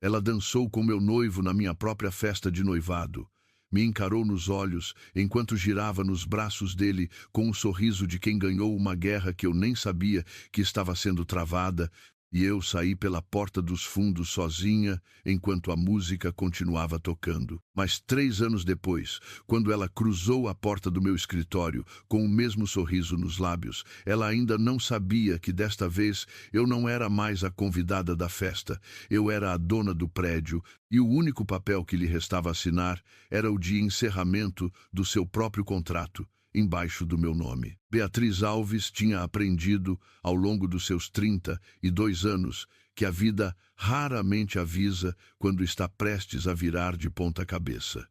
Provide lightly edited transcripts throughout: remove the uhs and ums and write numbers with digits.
Ela dançou com meu noivo na minha própria festa de noivado. Me encarou nos olhos, enquanto girava nos braços dele com um sorriso de quem ganhou uma guerra que eu nem sabia que estava sendo travada, e eu saí pela porta dos fundos sozinha, enquanto a música continuava tocando. Mas 3 anos depois, quando ela cruzou a porta do meu escritório, com o mesmo sorriso nos lábios, ela ainda não sabia que desta vez eu não era mais a convidada da festa. Eu era a dona do prédio, e o único papel que lhe restava assinar era o de encerramento do seu próprio contrato, embaixo do meu nome. Beatriz Alves tinha aprendido, ao longo dos seus 32 anos, que a vida raramente avisa quando está prestes a virar de ponta cabeça.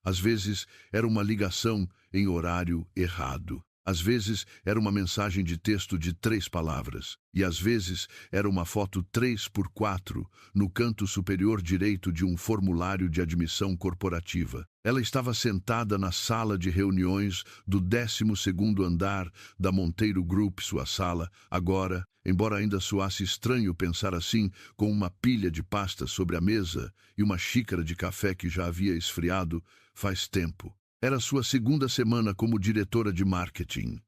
Às vezes era uma ligação em horário errado. Às vezes era uma mensagem de texto de 3 palavras. E às vezes era uma foto 3x4 no canto superior direito de um formulário de admissão corporativa. Ela estava sentada na sala de reuniões do 12º andar da Monteiro Group, sua sala, agora, embora ainda soasse estranho pensar assim, com uma pilha de pastas sobre a mesa e uma xícara de café que já havia esfriado faz tempo. Era sua 2ª semana como diretora de marketing.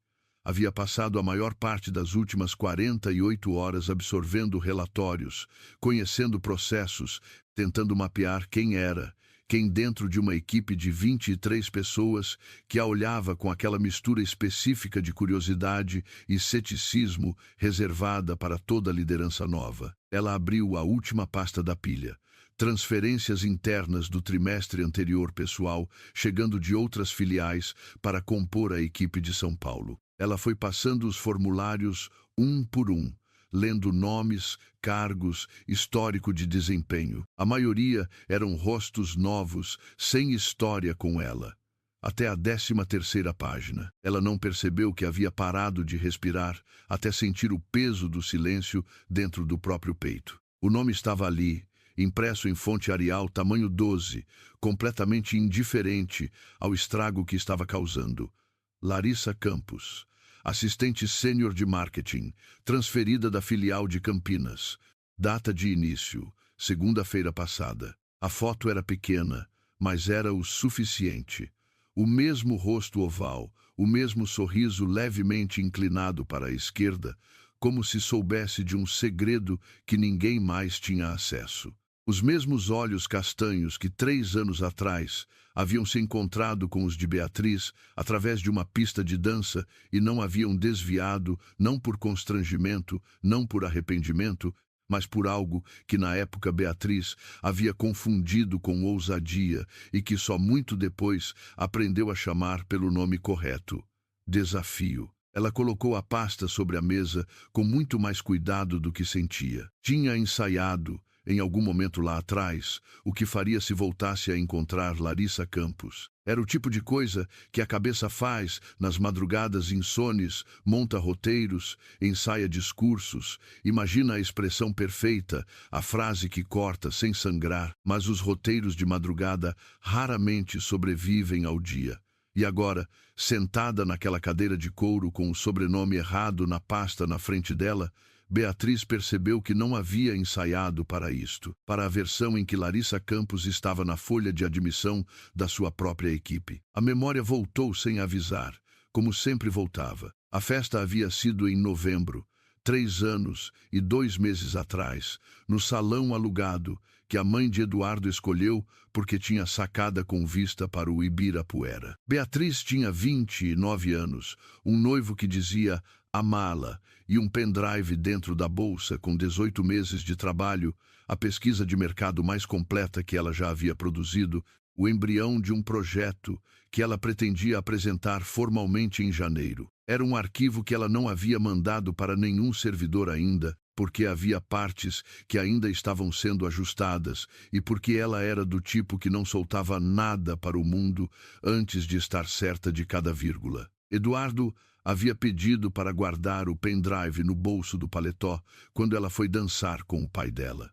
Havia passado a maior parte das últimas 48 horas absorvendo relatórios, conhecendo processos, tentando mapear quem era, quem dentro de uma equipe de 23 pessoas que a olhava com aquela mistura específica de curiosidade e ceticismo reservada para toda a liderança nova. Ela abriu a última pasta da pilha. Transferências internas do trimestre anterior pessoal, chegando de outras filiais para compor a equipe de São Paulo. Ela foi passando os formulários um por um, lendo nomes, cargos, histórico de desempenho. A maioria eram rostos novos, sem história com ela. Até a 13ª página. Ela não percebeu que havia parado de respirar, até sentir o peso do silêncio dentro do próprio peito. O nome estava ali, impresso em fonte Arial tamanho 12, completamente indiferente ao estrago que estava causando. Larissa Campos, assistente sênior de marketing, transferida da filial de Campinas. Data de início, segunda-feira passada. A foto era pequena, mas era o suficiente. O mesmo rosto oval, o mesmo sorriso levemente inclinado para a esquerda, como se soubesse de um segredo que ninguém mais tinha acesso. Os mesmos olhos castanhos que 3 anos atrás haviam se encontrado com os de Beatriz através de uma pista de dança e não haviam desviado, não por constrangimento, não por arrependimento, mas por algo que na época Beatriz havia confundido com ousadia e que só muito depois aprendeu a chamar pelo nome correto: desafio. Ela colocou a pasta sobre a mesa com muito mais cuidado do que sentia. Tinha ensaiado, em algum momento lá atrás, o que faria se voltasse a encontrar Larissa Campos. Era o tipo de coisa que a cabeça faz nas madrugadas insones, monta roteiros, ensaia discursos, imagina a expressão perfeita, a frase que corta sem sangrar, mas os roteiros de madrugada raramente sobrevivem ao dia. E agora, sentada naquela cadeira de couro com o sobrenome errado na pasta na frente dela, Beatriz percebeu que não havia ensaiado para isto, para a versão em que Larissa Campos estava na folha de admissão da sua própria equipe. A memória voltou sem avisar, como sempre voltava. A festa havia sido em novembro, 3 anos e 2 meses atrás, no salão alugado que a mãe de Eduardo escolheu porque tinha sacada com vista para o Ibirapuera. Beatriz tinha 29 anos, um noivo que dizia amá-la e um pendrive dentro da bolsa com 18 meses de trabalho, a pesquisa de mercado mais completa que ela já havia produzido, o embrião de um projeto que ela pretendia apresentar formalmente em janeiro. Era um arquivo que ela não havia mandado para nenhum servidor ainda, porque havia partes que ainda estavam sendo ajustadas e porque ela era do tipo que não soltava nada para o mundo antes de estar certa de cada vírgula. Eduardo havia pedido para guardar o pendrive no bolso do paletó quando ela foi dançar com o pai dela.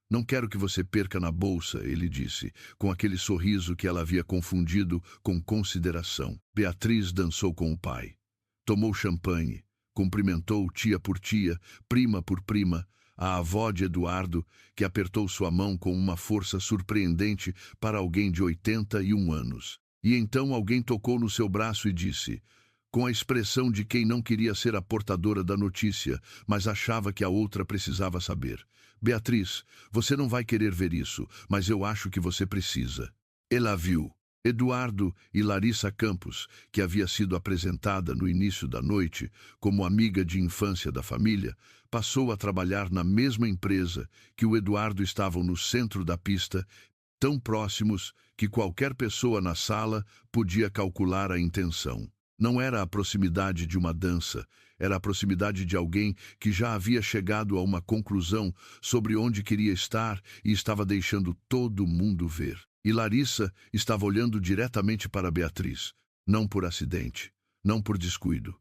Não quero que você perca na bolsa, ele disse, com aquele sorriso que ela havia confundido com consideração. Beatriz dançou com o pai. Tomou champanhe, cumprimentou tia por tia, prima por prima, a avó de Eduardo, que apertou sua mão com uma força surpreendente para alguém de 81 anos. E então alguém tocou no seu braço e disse, com a expressão de quem não queria ser a portadora da notícia, mas achava que a outra precisava saber. Beatriz, você não vai querer ver isso, mas eu acho que você precisa. Ela viu. Eduardo e Larissa Campos, que havia sido apresentada no início da noite como amiga de infância da família, passou a trabalhar na mesma empresa que o Eduardo estavam no centro da pista, tão próximos que qualquer pessoa na sala podia calcular a intenção. Não era a proximidade de uma dança, era a proximidade de alguém que já havia chegado a uma conclusão sobre onde queria estar e estava deixando todo mundo ver. E Larissa estava olhando diretamente para Beatriz, não por acidente, não por descuido.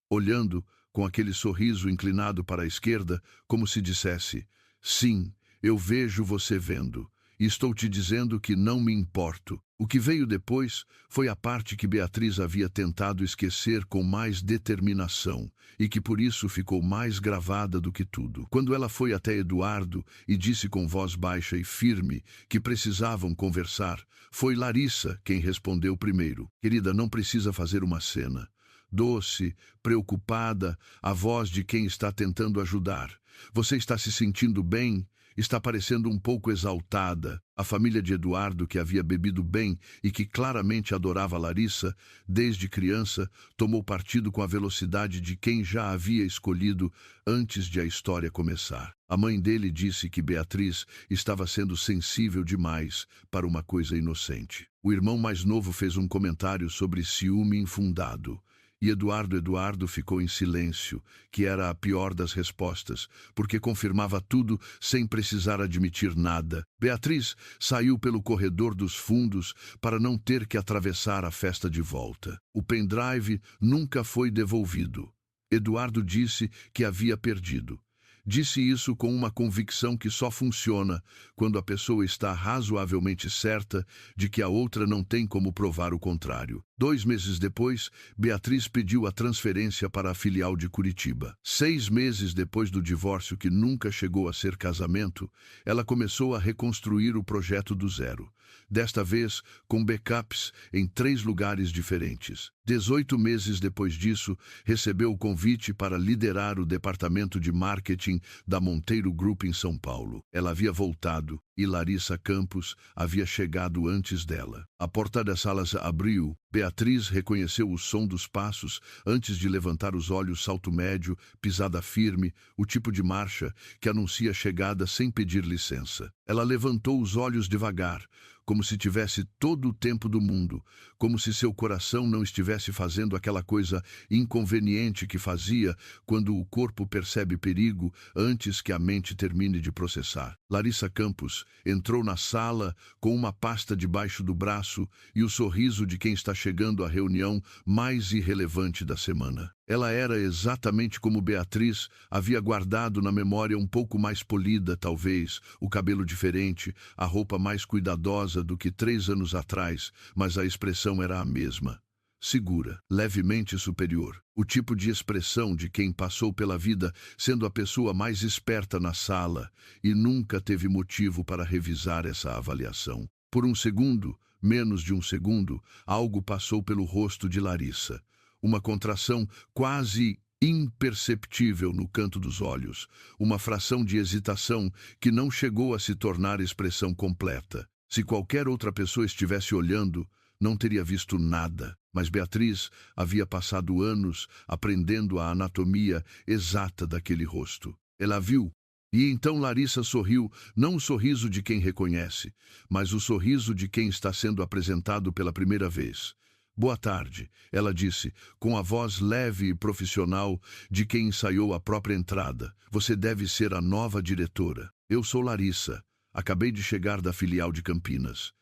Olhando com aquele sorriso inclinado para a esquerda, como se dissesse, sim, eu vejo você vendo. E estou te dizendo que não me importo. O que veio depois foi a parte que Beatriz havia tentado esquecer com mais determinação e que por isso ficou mais gravada do que tudo. Quando ela foi até Eduardo e disse com voz baixa e firme que precisavam conversar, foi Larissa quem respondeu primeiro. Querida, não precisa fazer uma cena. Doce, preocupada, a voz de quem está tentando ajudar. Você está se sentindo bem? Está parecendo um pouco exaltada. A família de Eduardo, que havia bebido bem e que claramente adorava Larissa, desde criança, tomou partido com a velocidade de quem já havia escolhido antes de a história começar. A mãe dele disse que Beatriz estava sendo sensível demais para uma coisa inocente. O irmão mais novo fez um comentário sobre ciúme infundado. E Eduardo ficou em silêncio, que era a pior das respostas, porque confirmava tudo sem precisar admitir nada. Beatriz saiu pelo corredor dos fundos para não ter que atravessar a festa de volta. O pendrive nunca foi devolvido. Eduardo disse que havia perdido. Disse isso com uma convicção que só funciona quando a pessoa está razoavelmente certa de que a outra não tem como provar o contrário. 2 meses depois, Beatriz pediu a transferência para a filial de Curitiba. 6 meses depois do divórcio que nunca chegou a ser casamento, ela começou a reconstruir o projeto do zero. Desta vez, com backups em 3 lugares diferentes. 18 meses depois disso, recebeu o convite para liderar o departamento de marketing da Monteiro Group em São Paulo. Ela havia voltado e Larissa Campos havia chegado antes dela. A porta da sala abriu. Beatriz reconheceu o som dos passos antes de levantar os olhos, salto médio, pisada firme, o tipo de marcha que anuncia a chegada sem pedir licença. Ela levantou os olhos devagar, como se tivesse todo o tempo do mundo, como se seu coração não estivesse fazendo aquela coisa inconveniente que fazia quando o corpo percebe perigo antes que a mente termine de processar. Larissa Campos entrou na sala com uma pasta debaixo do braço e o sorriso de quem está chegando à reunião mais irrelevante da semana. Ela era exatamente como Beatriz havia guardado na memória, um pouco mais polida, talvez, o cabelo diferente, a roupa mais cuidadosa do que 3 anos atrás, mas a expressão era a mesma. Segura, levemente superior. O tipo de expressão de quem passou pela vida sendo a pessoa mais esperta na sala e nunca teve motivo para revisar essa avaliação. Por um segundo, menos de um segundo, algo passou pelo rosto de Larissa. Uma contração quase imperceptível no canto dos olhos, uma fração de hesitação que não chegou a se tornar expressão completa. Se qualquer outra pessoa estivesse olhando, não teria visto nada, mas Beatriz havia passado anos aprendendo a anatomia exata daquele rosto. Ela viu, e então Larissa sorriu, não o sorriso de quem reconhece, mas o sorriso de quem está sendo apresentado pela primeira vez. Boa tarde, ela disse, com a voz leve e profissional de quem ensaiou a própria entrada. Você deve ser a nova diretora. Eu sou Larissa. Acabei de chegar da filial de Campinas.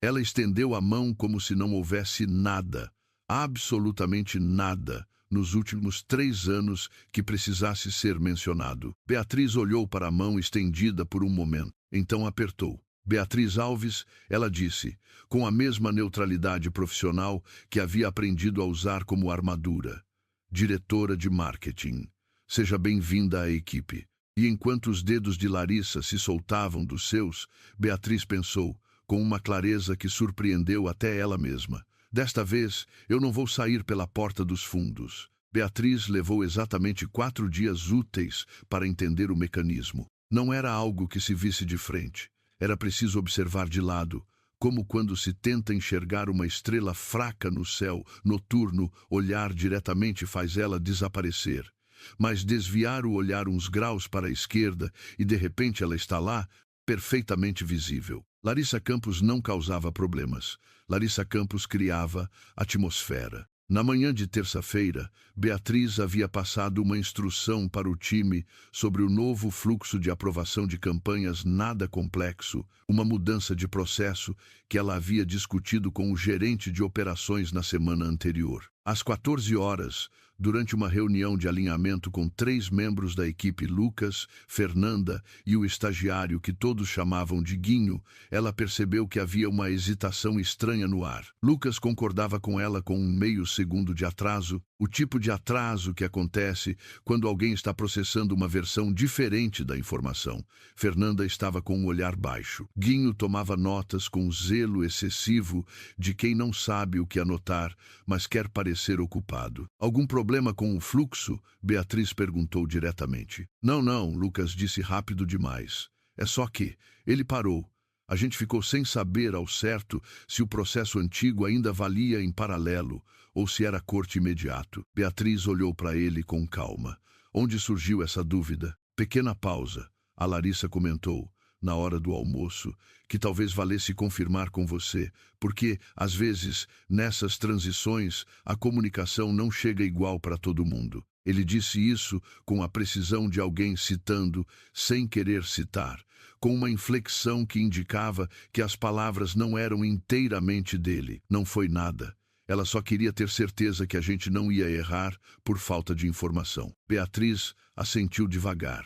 Ela estendeu a mão como se não houvesse nada, absolutamente nada, nos últimos 3 anos que precisasse ser mencionado. Beatriz olhou para a mão estendida por um momento, então apertou. Beatriz Alves, ela disse, com a mesma neutralidade profissional que havia aprendido a usar como armadura. Diretora de marketing. Seja bem-vinda à equipe. E enquanto os dedos de Larissa se soltavam dos seus, Beatriz pensou, com uma clareza que surpreendeu até ela mesma. Desta vez, eu não vou sair pela porta dos fundos. Beatriz levou exatamente 4 dias úteis para entender o mecanismo. Não era algo que se visse de frente. Era preciso observar de lado, como quando se tenta enxergar uma estrela fraca no céu noturno, olhar diretamente faz ela desaparecer. Mas desviar o olhar uns graus para a esquerda e de repente ela está lá, perfeitamente visível. Larissa Campos não causava problemas. Larissa Campos criava atmosfera. Na manhã de terça-feira, Beatriz havia passado uma instrução para o time sobre o novo fluxo de aprovação de campanhas nada complexo, uma mudança de processo que ela havia discutido com o gerente de operações na semana anterior. Às 14 horas, durante uma reunião de alinhamento com 3 membros da equipe, Lucas, Fernanda e o estagiário que todos chamavam de Guinho, ela percebeu que havia uma hesitação estranha no ar. Lucas concordava com ela com um meio segundo de atraso, o tipo de atraso que acontece quando alguém está processando uma versão diferente da informação. Fernanda estava com um olhar baixo. Guinho tomava notas com zelo excessivo de quem não sabe o que anotar, mas quer parecer ocupado. Algum problema com o fluxo? Beatriz perguntou diretamente. Não, Lucas disse rápido demais. É só que ele parou. A gente ficou sem saber ao certo se o processo antigo ainda valia em paralelo ou se era corte imediato. Beatriz olhou para ele com calma. Onde surgiu essa dúvida? Pequena pausa. A Larissa comentou, na hora do almoço, que talvez valesse confirmar com você, porque, às vezes, nessas transições, a comunicação não chega igual para todo mundo. Ele disse isso com a precisão de alguém citando, sem querer citar, com uma inflexão que indicava que as palavras não eram inteiramente dele. Não foi nada. Ela só queria ter certeza que a gente não ia errar por falta de informação. Beatriz assentiu devagar.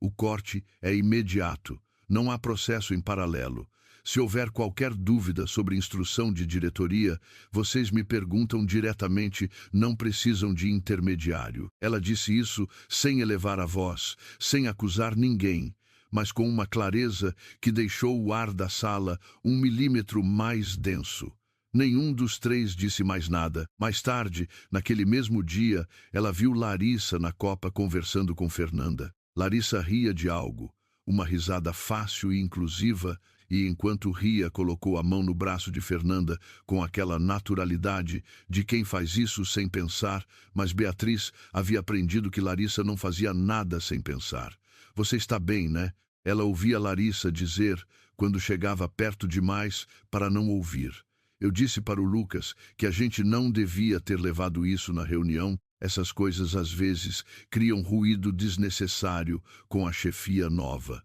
O corte é imediato. Não há processo em paralelo. Se houver qualquer dúvida sobre instrução de diretoria, vocês me perguntam diretamente, não precisam de intermediário. Ela disse isso sem elevar a voz, sem acusar ninguém, mas com uma clareza que deixou o ar da sala 1 milímetro mais denso. Nenhum dos 3 disse mais nada. Mais tarde, naquele mesmo dia, ela viu Larissa na copa conversando com Fernanda. Larissa ria de algo, uma risada fácil e inclusiva, e enquanto ria colocou a mão no braço de Fernanda com aquela naturalidade de quem faz isso sem pensar, mas Beatriz havia aprendido que Larissa não fazia nada sem pensar. Você está bem, né? Ela ouvia Larissa dizer quando chegava perto demais para não ouvir. Eu disse para o Lucas que a gente não devia ter levado isso na reunião. Essas coisas às vezes criam ruído desnecessário com a chefia nova.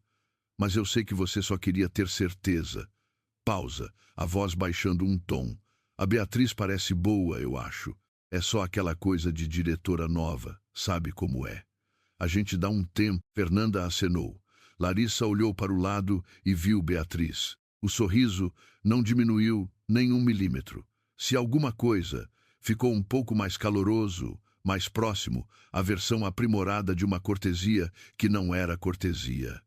Mas eu sei que você só queria ter certeza. Pausa, a voz baixando um tom. A Beatriz parece boa, eu acho. É só aquela coisa de diretora nova, sabe como é. A gente dá um tempo. Fernanda acenou. Larissa olhou para o lado e viu Beatriz. O sorriso não diminuiu nem 1 milímetro. Se alguma coisa, ficou um pouco mais caloroso, mais próximo, a versão aprimorada de uma cortesia que não era cortesia.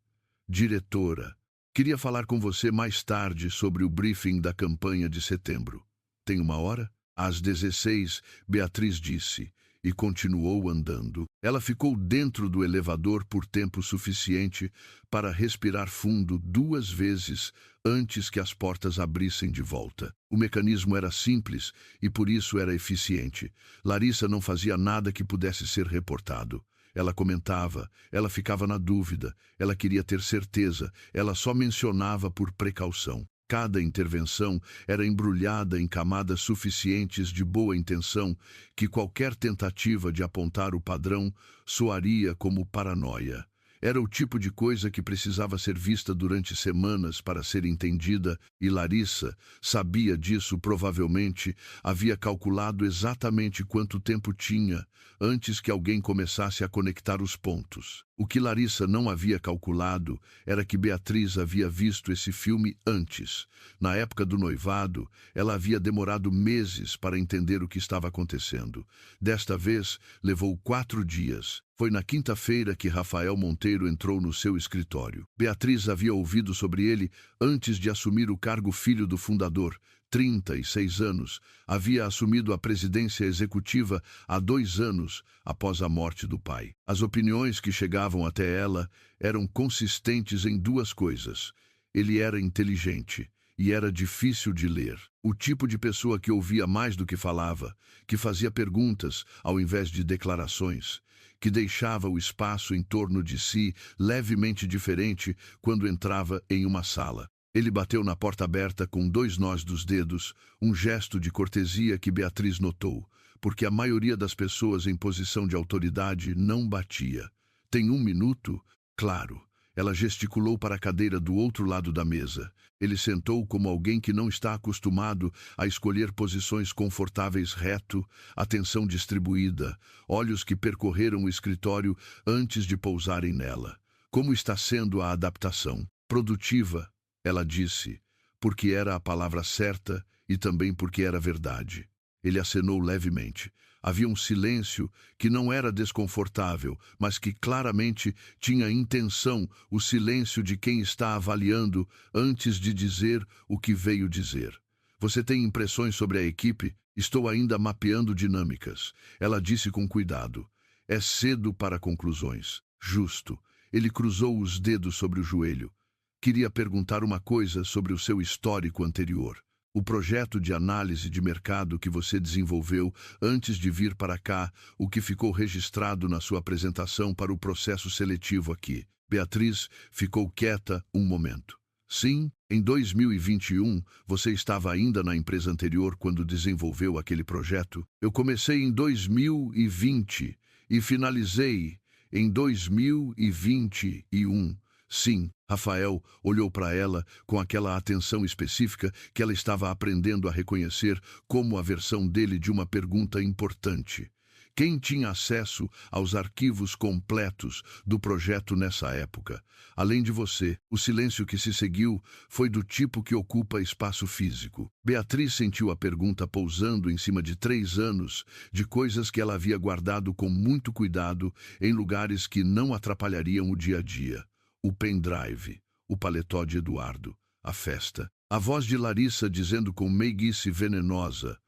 Diretora, queria falar com você mais tarde sobre o briefing da campanha de setembro. Tem uma hora? Às 16, Beatriz disse, e continuou andando. Ela ficou dentro do elevador por tempo suficiente para respirar fundo 2 vezes antes que as portas abrissem de volta. O mecanismo era simples e por isso era eficiente. Larissa não fazia nada que pudesse ser reportado. Ela comentava, ela ficava na dúvida, ela queria ter certeza, ela só mencionava por precaução. Cada intervenção era embrulhada em camadas suficientes de boa intenção que qualquer tentativa de apontar o padrão soaria como paranoia. Era o tipo de coisa que precisava ser vista durante semanas para ser entendida, e Larissa sabia disso. Provavelmente havia calculado exatamente quanto tempo tinha antes que alguém começasse a conectar os pontos. O que Larissa não havia calculado era que Beatriz havia visto esse filme antes. Na época do noivado, ela havia demorado meses para entender o que estava acontecendo. Desta vez, levou 4 dias. Foi na quinta-feira que Rafael Monteiro entrou no seu escritório. Beatriz havia ouvido sobre ele antes de assumir o cargo. Filho do fundador, 36 anos, havia assumido a presidência executiva há 2 anos após a morte do pai. As opiniões que chegavam até ela eram consistentes em 2 coisas. Ele era inteligente e era difícil de ler. O tipo de pessoa que ouvia mais do que falava, que fazia perguntas ao invés de declarações, que deixava o espaço em torno de si levemente diferente quando entrava em uma sala. Ele bateu na porta aberta com 2 nós dos dedos, um gesto de cortesia que Beatriz notou, porque a maioria das pessoas em posição de autoridade não batia. Tem 1 minuto? Claro. Ela gesticulou para a cadeira do outro lado da mesa. Ele sentou como alguém que não está acostumado a escolher posições confortáveis, reto, atenção distribuída, olhos que percorreram o escritório antes de pousarem nela. Como está sendo a adaptação? Produtiva, ela disse, porque era a palavra certa e também porque era verdade. Ele acenou levemente. Havia um silêncio que não era desconfortável, mas que claramente tinha intenção, o silêncio de quem está avaliando antes de dizer o que veio dizer. Você tem impressões sobre a equipe? Estou ainda mapeando dinâmicas. Ela disse com cuidado. É cedo para conclusões. Justo. Ele cruzou os dedos sobre o joelho. Queria perguntar uma coisa sobre o seu histórico anterior. O projeto de análise de mercado que você desenvolveu antes de vir para cá, o que ficou registrado na sua apresentação para o processo seletivo aqui. Beatriz ficou quieta um momento. Sim, em 2021, você estava ainda na empresa anterior quando desenvolveu aquele projeto. Eu comecei em 2020 e finalizei em 2021. Sim, Rafael olhou para ela com aquela atenção específica que ela estava aprendendo a reconhecer como a versão dele de uma pergunta importante. Quem tinha acesso aos arquivos completos do projeto nessa época? Além de você, o silêncio que se seguiu foi do tipo que ocupa espaço físico. Beatriz sentiu a pergunta pousando em cima de 3 anos de coisas que ela havia guardado com muito cuidado em lugares que não atrapalhariam o dia a dia. O pendrive, o paletó de Eduardo, a festa. A voz de Larissa dizendo com meiguice venenosa: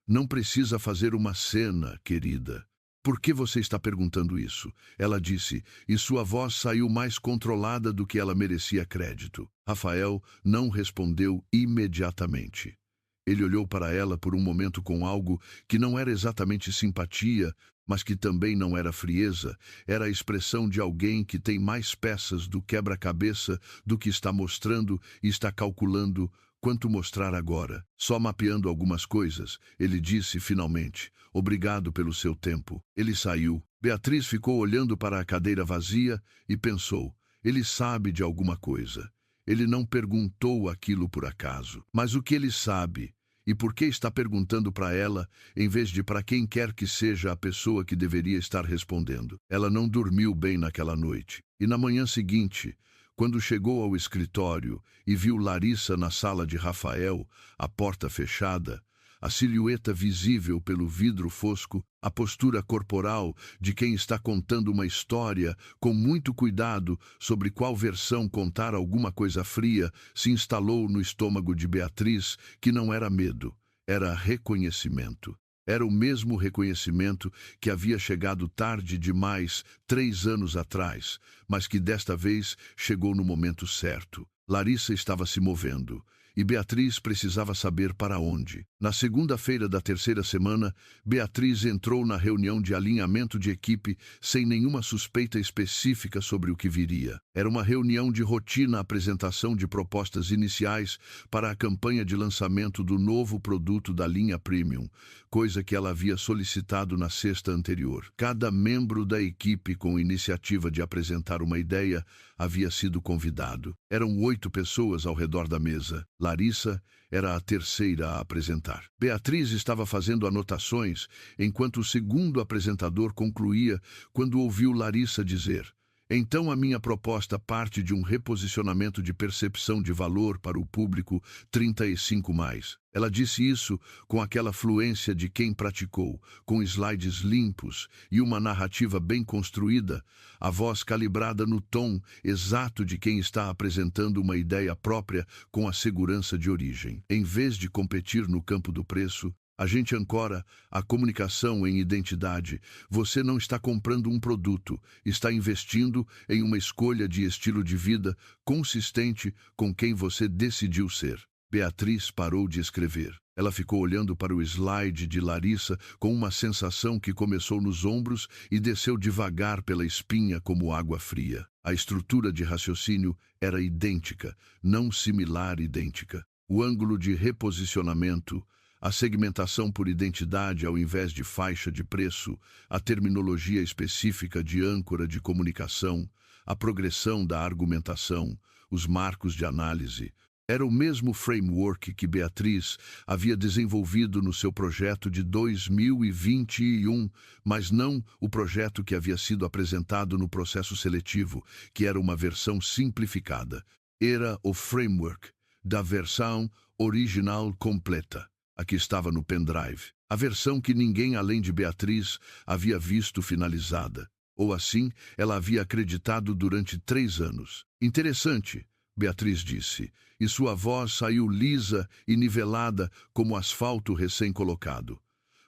não precisa fazer uma cena, querida. Por que você está perguntando isso? Ela disse, e sua voz saiu mais controlada do que ela merecia crédito. Rafael não respondeu imediatamente. Ele olhou para ela por um momento com algo que não era exatamente simpatia, mas que também não era frieza, era a expressão de alguém que tem mais peças do quebra-cabeça do que está mostrando e está calculando quanto mostrar agora. Só mapeando algumas coisas, ele disse finalmente, obrigado pelo seu tempo. Ele saiu. Beatriz ficou olhando para a cadeira vazia e pensou, ele sabe de alguma coisa. Ele não perguntou aquilo por acaso, mas o que ele sabe? E por que está perguntando para ela, em vez de para quem quer que seja a pessoa que deveria estar respondendo? Ela não dormiu bem naquela noite. E na manhã seguinte, quando chegou ao escritório e viu Larissa na sala de Rafael, a porta fechada, a silhueta visível pelo vidro fosco, a postura corporal de quem está contando uma história com muito cuidado sobre qual versão contar alguma coisa fria, se instalou no estômago de Beatriz, que não era medo, era reconhecimento. Era o mesmo reconhecimento que havia chegado tarde demais 3 anos atrás, mas que desta vez chegou no momento certo. Larissa estava se movendo. E Beatriz precisava saber para onde. Na segunda-feira da 3ª semana, Beatriz entrou na reunião de alinhamento de equipe sem nenhuma suspeita específica sobre o que viria. Era uma reunião de rotina, apresentação de propostas iniciais para a campanha de lançamento do novo produto da linha Premium, coisa que ela havia solicitado na sexta anterior. Cada membro da equipe com iniciativa de apresentar uma ideia havia sido convidado. Eram 8 pessoas ao redor da mesa. Larissa era a terceira a apresentar. Beatriz estava fazendo anotações enquanto o segundo apresentador concluía quando ouviu Larissa dizer: Então a minha proposta parte de um reposicionamento de percepção de valor para o público 35+. Ela disse isso com aquela fluência de quem praticou, com slides limpos e uma narrativa bem construída, a voz calibrada no tom exato de quem está apresentando uma ideia própria com a segurança de origem. Em vez de competir no campo do preço, a gente ancora a comunicação em identidade. Você não está comprando um produto, está investindo em uma escolha de estilo de vida consistente com quem você decidiu ser. Beatriz parou de escrever. Ela ficou olhando para o slide de Larissa com uma sensação que começou nos ombros e desceu devagar pela espinha como água fria. A estrutura de raciocínio era idêntica, não similar idêntica. O ângulo de reposicionamento, a segmentação por identidade ao invés de faixa de preço, a terminologia específica de âncora de comunicação, a progressão da argumentação, os marcos de análise. Era o mesmo framework que Beatriz havia desenvolvido no seu projeto de 2021, mas não o projeto que havia sido apresentado no processo seletivo, que era uma versão simplificada. Era o framework da versão original completa. Aqui estava no pendrive. A versão que ninguém além de Beatriz havia visto finalizada. Ou assim, ela havia acreditado durante 3 anos. Interessante, Beatriz disse, e sua voz saiu lisa e nivelada como asfalto recém-colocado.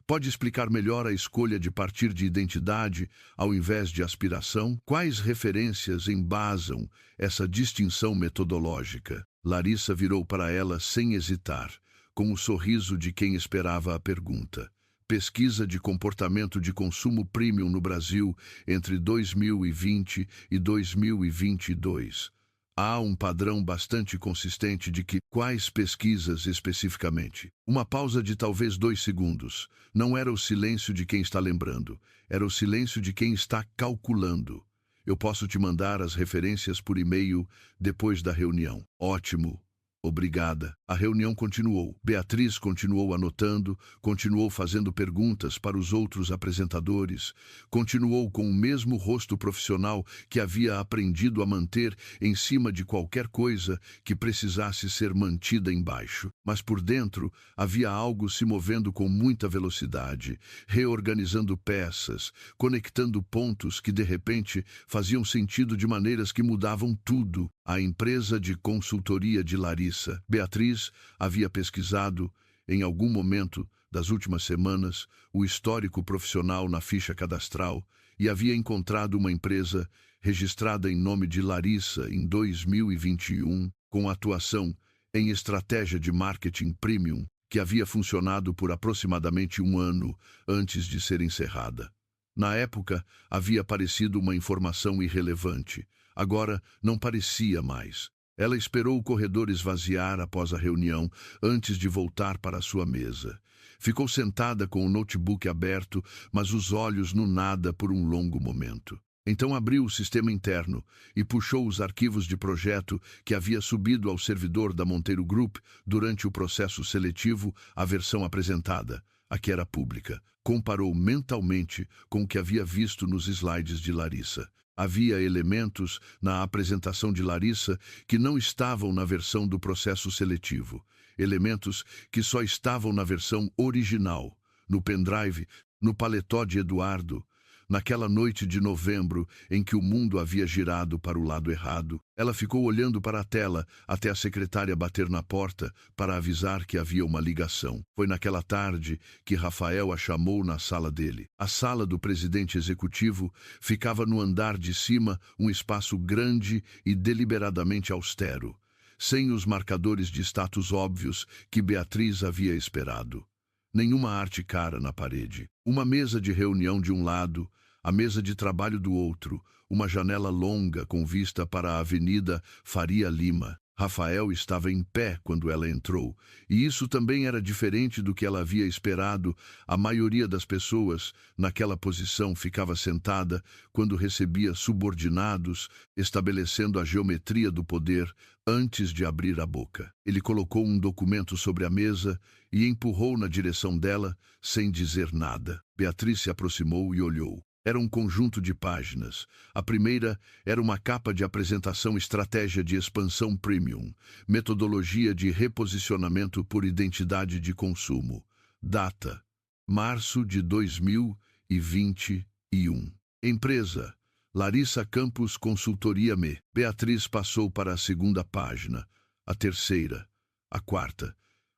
Pode explicar melhor a escolha de partir de identidade ao invés de aspiração? Quais referências embasam essa distinção metodológica? Larissa virou para ela sem hesitar, com o sorriso de quem esperava a pergunta. Pesquisa de comportamento de consumo premium no Brasil entre 2020 e 2022. Há um padrão bastante consistente de que quais pesquisas especificamente. Uma pausa de talvez 2 segundos. Não era o silêncio de quem está lembrando, era o silêncio de quem está calculando. Eu posso te mandar as referências por e-mail depois da reunião. Ótimo. Obrigada. A reunião continuou. Beatriz continuou anotando, continuou fazendo perguntas para os outros apresentadores, continuou com o mesmo rosto profissional que havia aprendido a manter em cima de qualquer coisa que precisasse ser mantida embaixo. Mas por dentro havia algo se movendo com muita velocidade, reorganizando peças, conectando pontos que de repente faziam sentido de maneiras que mudavam tudo. A empresa de consultoria de Larissa, Beatriz, havia pesquisado, em algum momento das últimas semanas, o histórico profissional na ficha cadastral e havia encontrado uma empresa registrada em nome de Larissa em 2021, com atuação em estratégia de marketing premium, que havia funcionado por aproximadamente 1 ano antes de ser encerrada. Na época, havia parecido uma informação irrelevante. Agora não parecia mais. Ela esperou o corredor esvaziar após a reunião, antes de voltar para a sua mesa. Ficou sentada com o notebook aberto, mas os olhos no nada por um longo momento. Então abriu o sistema interno e puxou os arquivos de projeto que havia subido ao servidor da Monteiro Group durante o processo seletivo, a versão apresentada, a que era pública. Comparou mentalmente com o que havia visto nos slides de Larissa. Havia elementos na apresentação de Larissa que não estavam na versão do processo seletivo. Elementos que só estavam na versão original, no pendrive, no paletó de Eduardo. Naquela noite de novembro em que o mundo havia girado para o lado errado, ela ficou olhando para a tela até a secretária bater na porta para avisar que havia uma ligação. Foi naquela tarde que Rafael a chamou na sala dele. A sala do presidente executivo ficava no andar de cima, um espaço grande e deliberadamente austero, sem os marcadores de status óbvios que Beatriz havia esperado. Nenhuma arte cara na parede. Uma mesa de reunião de um lado, a mesa de trabalho do outro, uma janela longa com vista para a Avenida Faria Lima. Rafael estava em pé quando ela entrou, e isso também era diferente do que ela havia esperado. A maioria das pessoas naquela posição ficava sentada quando recebia subordinados, estabelecendo a geometria do poder antes de abrir a boca. Ele colocou um documento sobre a mesa e empurrou na direção dela, sem dizer nada. Beatriz se aproximou e olhou. Era um conjunto de páginas. A primeira era uma capa de apresentação estratégia de expansão premium, metodologia de reposicionamento por identidade de consumo. Data: março de 2021. Empresa: Larissa Campos Consultoria Me. Beatriz passou para a segunda página, a terceira, a quarta.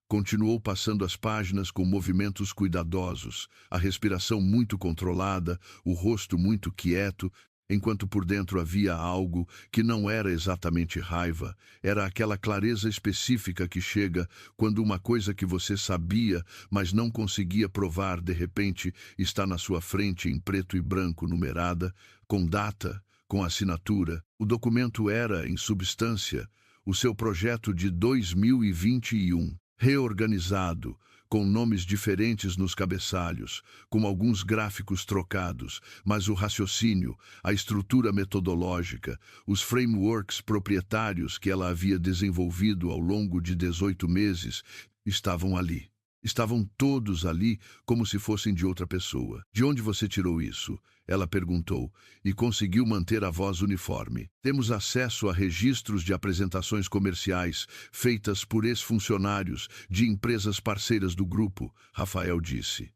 Continuou passando as páginas com movimentos cuidadosos, a respiração muito controlada, o rosto muito quieto, enquanto por dentro havia algo que não era exatamente raiva, era aquela clareza específica que chega quando uma coisa que você sabia, mas não conseguia provar, de repente está na sua frente em preto e branco numerada, com data, com assinatura. O documento era, em substância, o seu projeto de 2021. Reorganizado, com nomes diferentes nos cabeçalhos, com alguns gráficos trocados, mas o raciocínio, a estrutura metodológica, os frameworks proprietários que ela havia desenvolvido ao longo de 18 meses, estavam ali. Estavam todos ali como se fossem de outra pessoa. De onde você tirou isso? Ela perguntou, e conseguiu manter a voz uniforme. Temos acesso a registros de apresentações comerciais feitas por ex-funcionários de empresas parceiras do grupo, Rafael disse.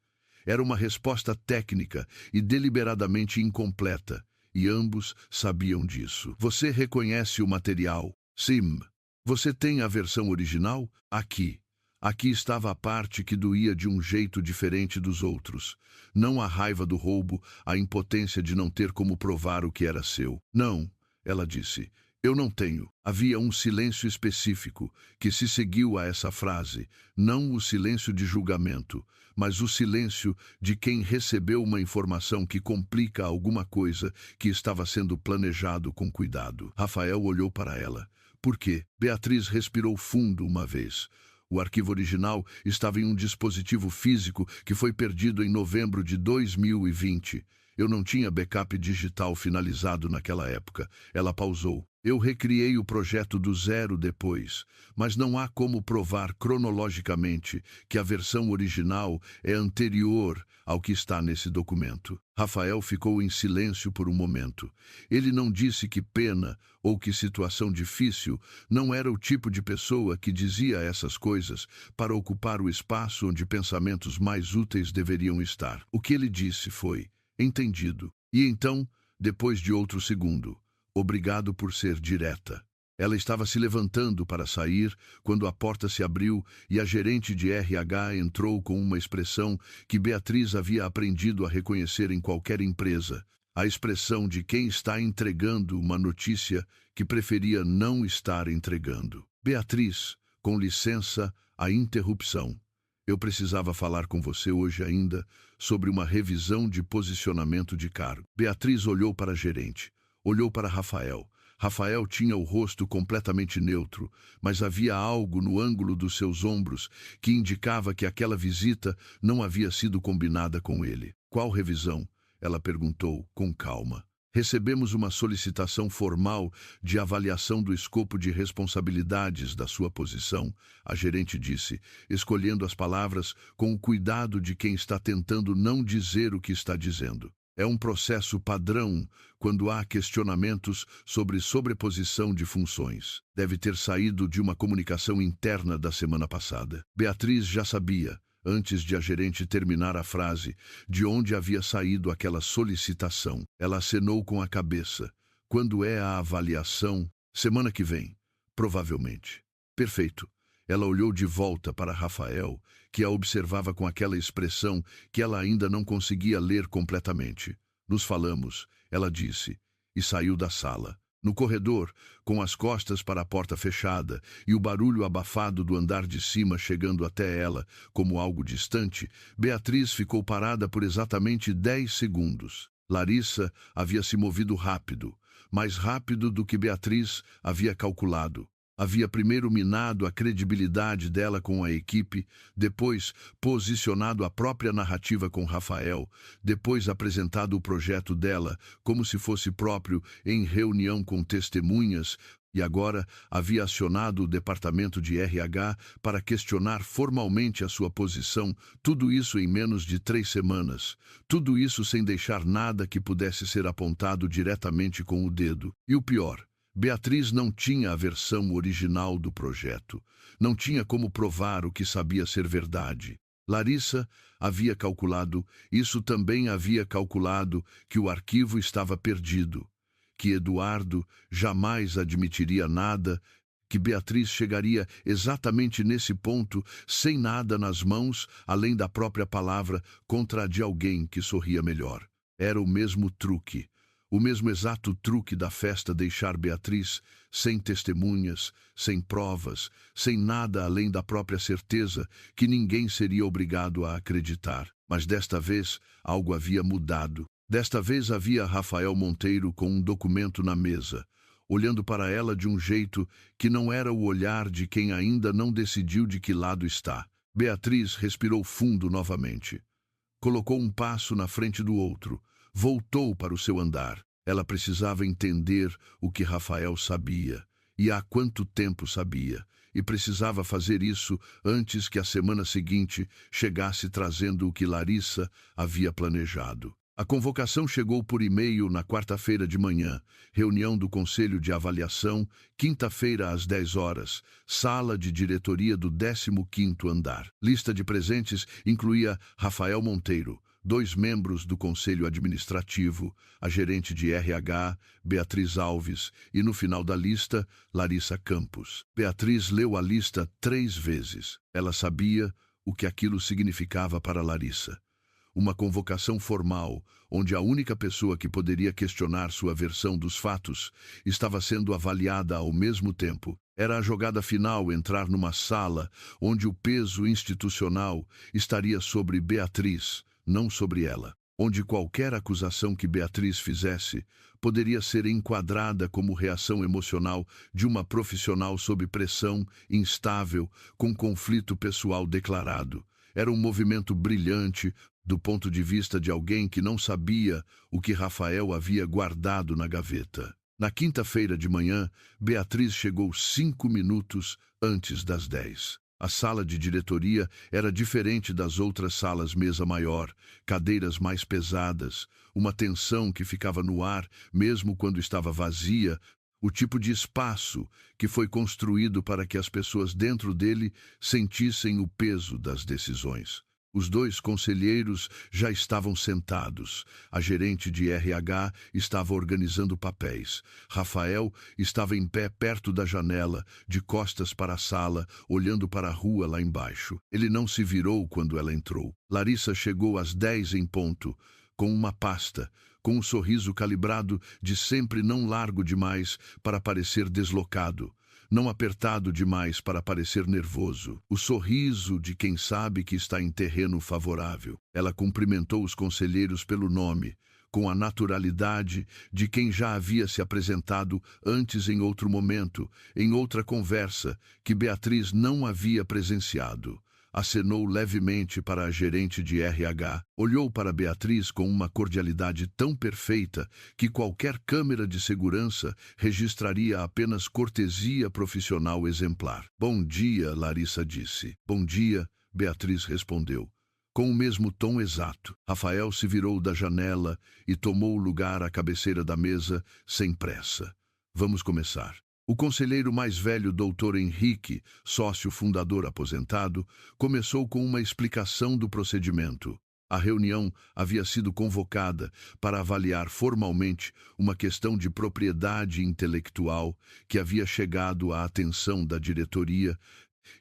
Era uma resposta técnica e deliberadamente incompleta, e ambos sabiam disso. Você reconhece o material? Sim. Você tem a versão original? Aqui. Aqui estava a parte que doía de um jeito diferente dos outros. Não a raiva do roubo, a impotência de não ter como provar o que era seu. Não, ela disse. Eu não tenho. Havia um silêncio específico que se seguiu a essa frase. Não o silêncio de julgamento, mas o silêncio de quem recebeu uma informação que complica alguma coisa que estava sendo planejado com cuidado. Rafael olhou para ela. Por quê? Beatriz respirou fundo uma vez. O arquivo original estava em um dispositivo físico que foi perdido em novembro de 2020. Eu não tinha backup digital finalizado naquela época. Ela pausou. Eu recriei o projeto do zero depois, mas não há como provar cronologicamente que a versão original é anterior ao que está nesse documento. Rafael ficou em silêncio por um momento. Ele não disse que pena ou que situação difícil, não era o tipo de pessoa que dizia essas coisas para ocupar o espaço onde pensamentos mais úteis deveriam estar. O que ele disse foi: entendido. E então, depois de outro segundo, obrigado por ser direta. Ela estava se levantando para sair quando a porta se abriu e a gerente de RH entrou com uma expressão que Beatriz havia aprendido a reconhecer em qualquer empresa. A expressão de quem está entregando uma notícia que preferia não estar entregando. Beatriz, com licença, a interrupção. Eu precisava falar com você hoje ainda sobre uma revisão de posicionamento de cargo. Beatriz olhou para a gerente. Olhou para Rafael. Rafael tinha o rosto completamente neutro, mas havia algo no ângulo dos seus ombros que indicava que aquela visita não havia sido combinada com ele. Qual revisão? Ela perguntou, com calma. Recebemos uma solicitação formal de avaliação do escopo de responsabilidades da sua posição, a gerente disse, escolhendo as palavras com o cuidado de quem está tentando não dizer o que está dizendo. É um processo padrão quando há questionamentos sobre sobreposição de funções. Deve ter saído de uma comunicação interna da semana passada. Beatriz já sabia, antes de a gerente terminar a frase, de onde havia saído aquela solicitação. Ela acenou com a cabeça. Quando é a avaliação? Semana que vem, provavelmente. Perfeito. Ela olhou de volta para Rafael, que a observava com aquela expressão que ela ainda não conseguia ler completamente. Nos falamos, ela disse, e saiu da sala. No corredor, com as costas para a porta fechada e o barulho abafado do andar de cima chegando até ela, como algo distante, Beatriz ficou parada por exatamente 10 segundos. Larissa havia se movido rápido, mais rápido do que Beatriz havia calculado. Havia primeiro minado a credibilidade dela com a equipe, depois posicionado a própria narrativa com Rafael, depois apresentado o projeto dela como se fosse próprio em reunião com testemunhas, E agora havia acionado o departamento de RH para questionar formalmente a sua posição, tudo isso em menos de 3 semanas. Tudo isso sem deixar nada que pudesse ser apontado diretamente com o dedo. E o pior, Beatriz não tinha a versão original do projeto. Não tinha como provar o que sabia ser verdade. Larissa havia calculado, isso também havia calculado, que o arquivo estava perdido, que Eduardo jamais admitiria nada, que Beatriz chegaria exatamente nesse ponto, sem nada nas mãos, além da própria palavra, contra a de alguém que sorria melhor. Era o mesmo truque. O mesmo exato truque da festa deixar Beatriz sem testemunhas, sem provas, sem nada além da própria certeza que ninguém seria obrigado a acreditar. Mas desta vez algo havia mudado. Desta vez havia Rafael Monteiro com um documento na mesa, olhando para ela de um jeito que não era o olhar de quem ainda não decidiu de que lado está. Beatriz respirou fundo novamente. Colocou um passo na frente do outro. Voltou para o seu andar. Ela precisava entender o que Rafael sabia, e há quanto tempo sabia, e precisava fazer isso antes que a semana seguinte chegasse trazendo o que Larissa havia planejado. A convocação chegou por e-mail na quarta-feira de manhã, reunião do Conselho de Avaliação, quinta-feira às 10 horas, sala de diretoria do 15º andar. Lista de presentes incluía Rafael Monteiro, 2 membros do Conselho Administrativo, a gerente de RH, Beatriz Alves, e no final da lista, Larissa Campos. Beatriz leu a lista 3 vezes. Ela sabia o que aquilo significava para Larissa. Uma convocação formal, onde a única pessoa que poderia questionar sua versão dos fatos estava sendo avaliada ao mesmo tempo. Era a jogada final entrar numa sala onde o peso institucional estaria sobre Beatriz, não sobre ela, onde qualquer acusação que Beatriz fizesse poderia ser enquadrada como reação emocional de uma profissional sob pressão, instável, com conflito pessoal declarado. Era um movimento brilhante do ponto de vista de alguém que não sabia o que Rafael havia guardado na gaveta. Na quinta-feira de manhã, Beatriz chegou 5 minutos antes das 10. A sala de diretoria era diferente das outras salas, mesa maior, cadeiras mais pesadas, uma tensão que ficava no ar mesmo quando estava vazia, o tipo de espaço que foi construído para que as pessoas dentro dele sentissem o peso das decisões. Os 2 conselheiros já estavam sentados. A gerente de RH estava organizando papéis. Rafael estava em pé perto da janela, de costas para a sala, olhando para a rua lá embaixo. Ele não se virou quando ela entrou. Larissa chegou às 10 em ponto, com uma pasta, com um sorriso calibrado de sempre não largo demais para parecer deslocado, não apertado demais para parecer nervoso. O sorriso de quem sabe que está em terreno favorável. Ela cumprimentou os conselheiros pelo nome, com a naturalidade de quem já havia se apresentado antes em outro momento, em outra conversa, que Beatriz não havia presenciado. Acenou levemente para a gerente de RH, olhou para Beatriz com uma cordialidade tão perfeita que qualquer câmera de segurança registraria apenas cortesia profissional exemplar. "Bom dia", Larissa disse. "Bom dia", Beatriz respondeu, com o mesmo tom exato. Rafael se virou da janela e tomou lugar à cabeceira da mesa, sem pressa. "Vamos começar." O conselheiro mais velho, Dr. Henrique, sócio fundador aposentado, começou com uma explicação do procedimento. A reunião havia sido convocada para avaliar formalmente uma questão de propriedade intelectual que havia chegado à atenção da diretoria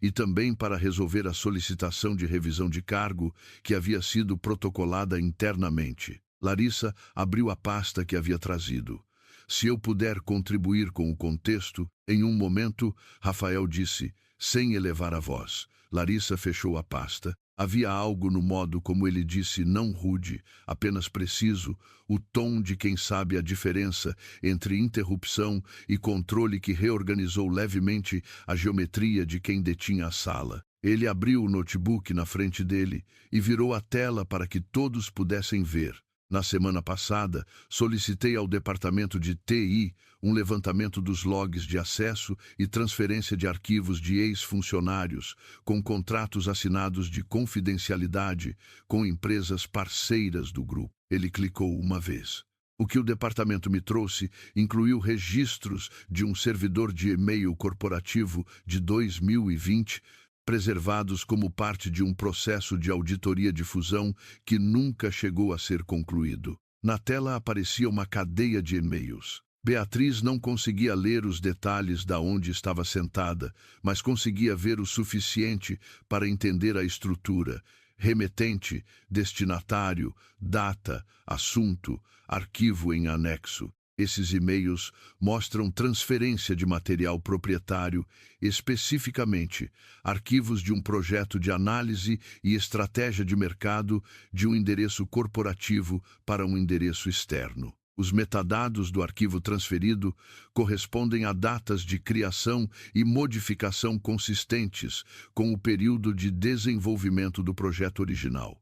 e também para resolver a solicitação de revisão de cargo que havia sido protocolada internamente. Larissa abriu a pasta que havia trazido. "Se eu puder contribuir com o contexto", em um momento, Rafael disse, sem elevar a voz. Larissa fechou a pasta. Havia algo no modo como ele disse, não rude, apenas preciso, o tom de quem sabe a diferença entre interrupção e controle que reorganizou levemente a geometria de quem detinha a sala. Ele abriu o notebook na frente dele e virou a tela para que todos pudessem ver. Na semana passada, solicitei ao departamento de TI um levantamento dos logs de acesso e transferência de arquivos de ex-funcionários, com contratos assinados de confidencialidade com empresas parceiras do grupo. Ele clicou uma vez. O que o departamento me trouxe incluiu registros de um servidor de e-mail corporativo de 2020, preservados como parte de um processo de auditoria de fusão que nunca chegou a ser concluído. Na tela aparecia uma cadeia de e-mails. Beatriz não conseguia ler os detalhes da onde estava sentada, mas conseguia ver o suficiente para entender a estrutura: remetente, destinatário, data, assunto, arquivo em anexo. Esses e-mails mostram transferência de material proprietário, especificamente arquivos de um projeto de análise e estratégia de mercado de um endereço corporativo para um endereço externo. Os metadados do arquivo transferido correspondem a datas de criação e modificação consistentes com o período de desenvolvimento do projeto original.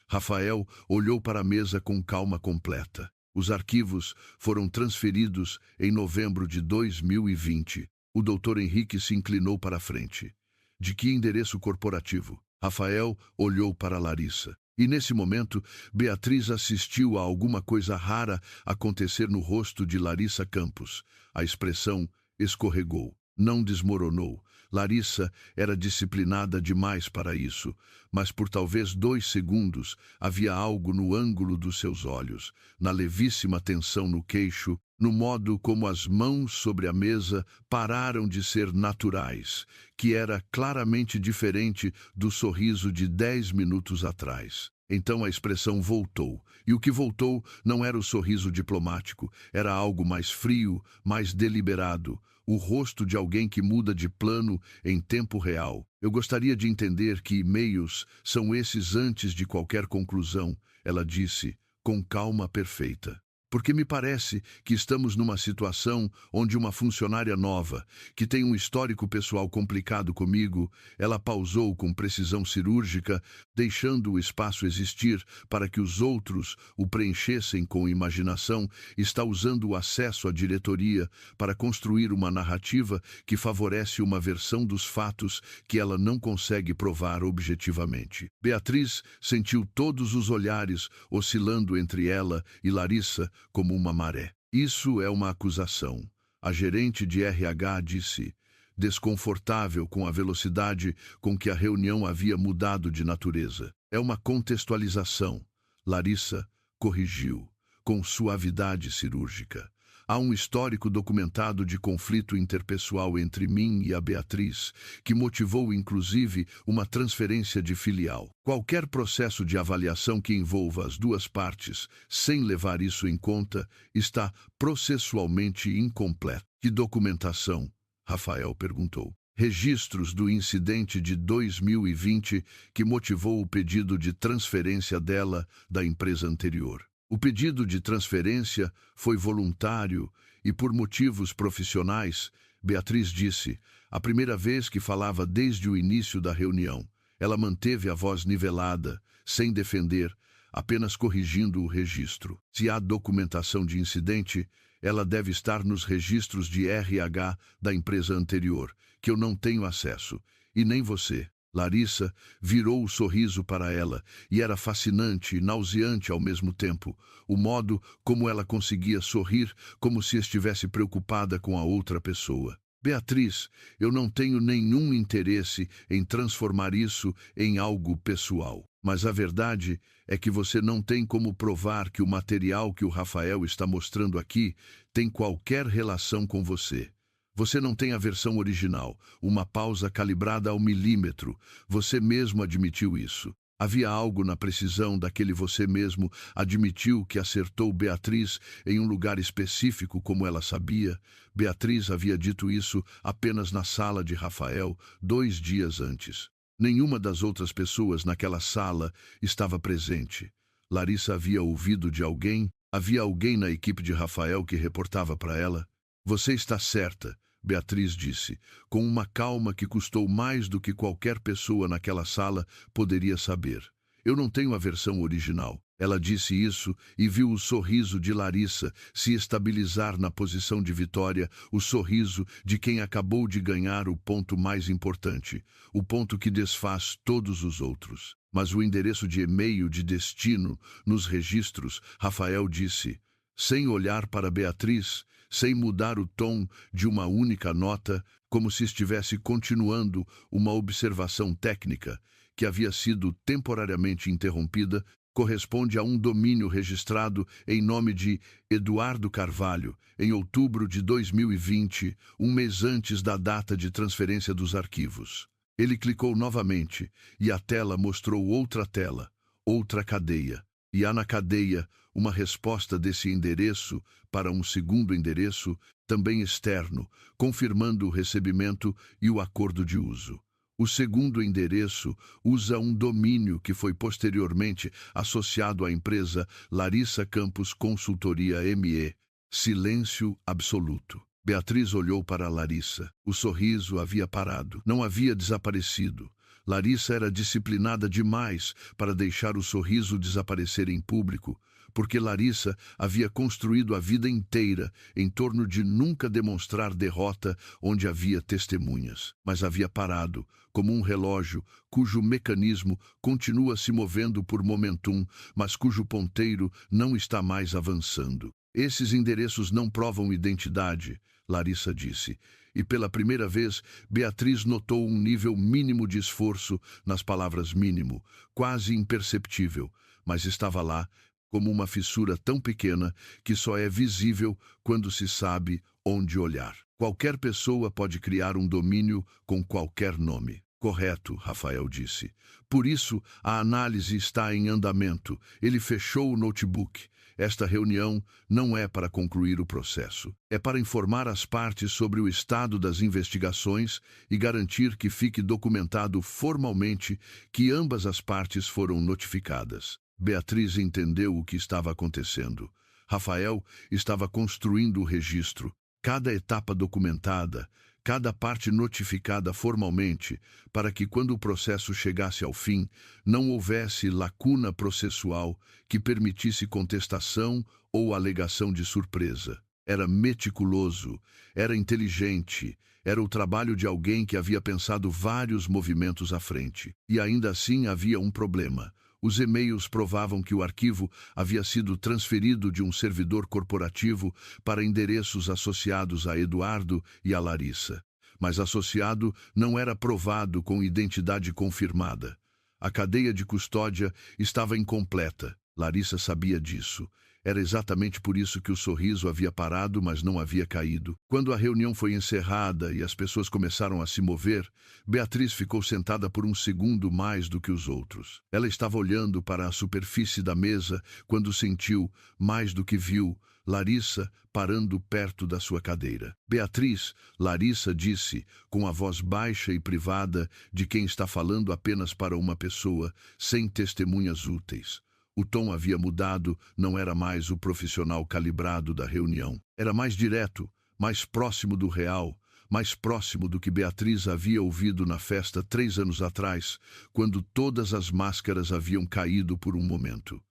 Rafael olhou para a mesa com calma completa. Os arquivos foram transferidos em novembro de 2020. O Dr. Henrique se inclinou para a frente. De que endereço corporativo? Rafael olhou para Larissa. E nesse momento, Beatriz assistiu a alguma coisa rara acontecer no rosto de Larissa Campos. A expressão escorregou, não desmoronou. Larissa era disciplinada demais para isso, mas por talvez 2 segundos havia algo no ângulo dos seus olhos, na levíssima tensão no queixo, no modo como as mãos sobre a mesa pararam de ser naturais, que era claramente diferente do sorriso de 10 minutos atrás. Então a expressão voltou, e o que voltou não era o sorriso diplomático, era algo mais frio, mais deliberado, o rosto de alguém que muda de plano em tempo real. Eu gostaria de entender que e-mails são esses antes de qualquer conclusão, ela disse, com calma perfeita. Porque me parece que estamos numa situação onde uma funcionária nova, que tem um histórico pessoal complicado comigo, ela pausou com precisão cirúrgica, deixando o espaço existir para que os outros o preenchessem com imaginação, está usando o acesso à diretoria para construir uma narrativa que favorece uma versão dos fatos que ela não consegue provar objetivamente. Beatriz sentiu todos os olhares oscilando entre ela e Larissa, como uma maré. Isso é uma acusação. A gerente de RH disse, desconfortável com a velocidade com que a reunião havia mudado de natureza. É uma contextualização. Larissa corrigiu, com suavidade cirúrgica. Há um histórico documentado de conflito interpessoal entre mim e a Beatriz, que motivou inclusive uma transferência de filial. Qualquer processo de avaliação que envolva as duas partes, sem levar isso em conta, está processualmente incompleto. Que documentação? Rafael perguntou. Registros do incidente de 2020 que motivou o pedido de transferência dela da empresa anterior. O pedido de transferência foi voluntário e por motivos profissionais, Beatriz disse, a primeira vez que falava desde o início da reunião. Ela manteve a voz nivelada, sem defender, apenas corrigindo o registro. Se há documentação de incidente, ela deve estar nos registros de RH da empresa anterior, que eu não tenho acesso, e nem você. Larissa virou o sorriso para ela, e era fascinante e nauseante ao mesmo tempo, o modo como ela conseguia sorrir como se estivesse preocupada com a outra pessoa. Beatriz, eu não tenho nenhum interesse em transformar isso em algo pessoal, mas a verdade é que você não tem como provar que o material que o Rafael está mostrando aqui tem qualquer relação com você. Você não tem a versão original, uma pausa calibrada ao milímetro. Você mesmo admitiu isso. Havia algo na precisão daquele você mesmo admitiu que acertou Beatriz em um lugar específico como ela sabia. Beatriz havia dito isso apenas na sala de Rafael 2 dias antes. Nenhuma das outras pessoas naquela sala estava presente. Larissa havia ouvido de alguém? Havia alguém na equipe de Rafael que reportava para ela? Você está certa, Beatriz disse, com uma calma que custou mais do que qualquer pessoa naquela sala poderia saber. Eu não tenho a versão original. Ela disse isso e viu o sorriso de Larissa se estabilizar na posição de vitória, o sorriso de quem acabou de ganhar o ponto mais importante, o ponto que desfaz todos os outros. Mas o endereço de e-mail de destino nos registros, Rafael disse, sem olhar para Beatriz, sem mudar o tom de uma única nota, como se estivesse continuando uma observação técnica que havia sido temporariamente interrompida, corresponde a um domínio registrado em nome de Eduardo Carvalho, em outubro de 2020, um mês antes da data de transferência dos arquivos. Ele clicou novamente e a tela mostrou outra tela, outra cadeia. E há na cadeia uma resposta desse endereço para um segundo endereço, também externo, confirmando o recebimento e o acordo de uso. O segundo endereço usa um domínio que foi posteriormente associado à empresa Larissa Campos Consultoria ME. Silêncio absoluto. Beatriz olhou para Larissa. O sorriso havia parado, não havia desaparecido. Larissa era disciplinada demais para deixar o sorriso desaparecer em público, porque Larissa havia construído a vida inteira em torno de nunca demonstrar derrota onde havia testemunhas. Mas havia parado, como um relógio cujo mecanismo continua se movendo por momentum, mas cujo ponteiro não está mais avançando. Esses endereços não provam identidade, Larissa disse. E pela primeira vez, Beatriz notou um nível mínimo de esforço nas palavras mínimo, quase imperceptível, mas estava lá, como uma fissura tão pequena que só é visível quando se sabe onde olhar. Qualquer pessoa pode criar um domínio com qualquer nome. Correto, Rafael disse. Por isso, a análise está em andamento. Ele fechou o notebook. Esta reunião não é para concluir o processo. É para informar as partes sobre o estado das investigações e garantir que fique documentado formalmente que ambas as partes foram notificadas. Beatriz entendeu o que estava acontecendo. Rafael estava construindo o registro. Cada etapa documentada, cada parte notificada formalmente, para que quando o processo chegasse ao fim, não houvesse lacuna processual que permitisse contestação ou alegação de surpresa. Era meticuloso, era inteligente, era o trabalho de alguém que havia pensado vários movimentos à frente. E ainda assim havia um problema. Os e-mails provavam que o arquivo havia sido transferido de um servidor corporativo para endereços associados a Eduardo e a Larissa. Mas associado não era provado com identidade confirmada. A cadeia de custódia estava incompleta. Larissa sabia disso. Era exatamente por isso que o sorriso havia parado, mas não havia caído. Quando a reunião foi encerrada e as pessoas começaram a se mover, Beatriz ficou sentada por um segundo mais do que os outros. Ela estava olhando para a superfície da mesa quando sentiu, mais do que viu, Larissa parando perto da sua cadeira. Beatriz, Larissa disse, com a voz baixa e privada de quem está falando apenas para uma pessoa, sem testemunhas úteis. O tom havia mudado, não era mais o profissional calibrado da reunião. Era mais direto, mais próximo do real, mais próximo do que Beatriz havia ouvido na festa 3 anos atrás, quando todas as máscaras haviam caído por um momento.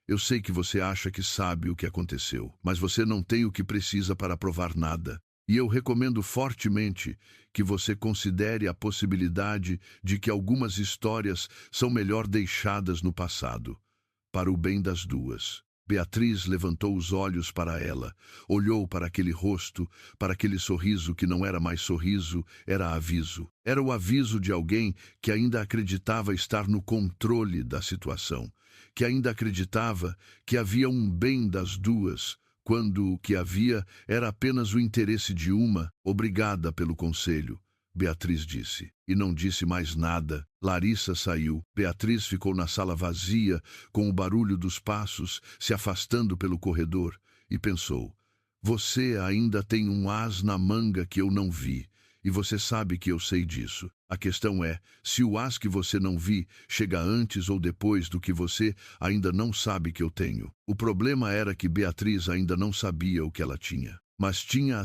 Eu sei que você acha que sabe o que aconteceu, mas você não tem o que precisa para provar nada. E eu recomendo fortemente que você considere a possibilidade de que algumas histórias são melhor deixadas no passado. Para o bem das duas. Beatriz levantou os olhos para ela, olhou para aquele rosto, para aquele sorriso que não era mais sorriso, era aviso. Era o aviso de alguém que ainda acreditava estar no controle da situação, que ainda acreditava que havia um bem das duas, quando o que havia era apenas o interesse de uma. Obrigada pelo conselho, Beatriz disse. E não disse mais nada. Larissa saiu. Beatriz ficou na sala vazia, com o barulho dos passos, se afastando pelo corredor, e pensou, você ainda tem um as na manga que eu não vi, e você sabe que eu sei disso. A questão é, se o as que você não vi chega antes ou depois do que você ainda não sabe que eu tenho. O problema era que Beatriz ainda não sabia o que ela tinha. mas tinha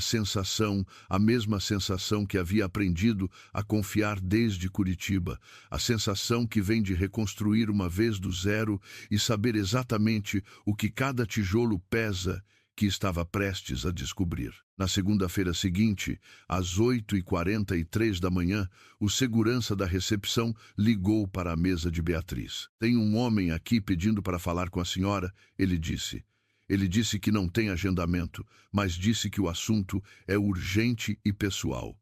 a mesma sensação que havia aprendido a confiar desde Curitiba, a sensação que vem de reconstruir uma vez do zero e saber exatamente o que cada tijolo pesa, que estava prestes a descobrir. Na segunda-feira seguinte, às 8h43 da manhã, o segurança da recepção ligou para a mesa de Beatriz. "Tem um homem aqui pedindo para falar com a senhora", ele disse. Ele disse que não tem agendamento, mas disse que o assunto é urgente e pessoal.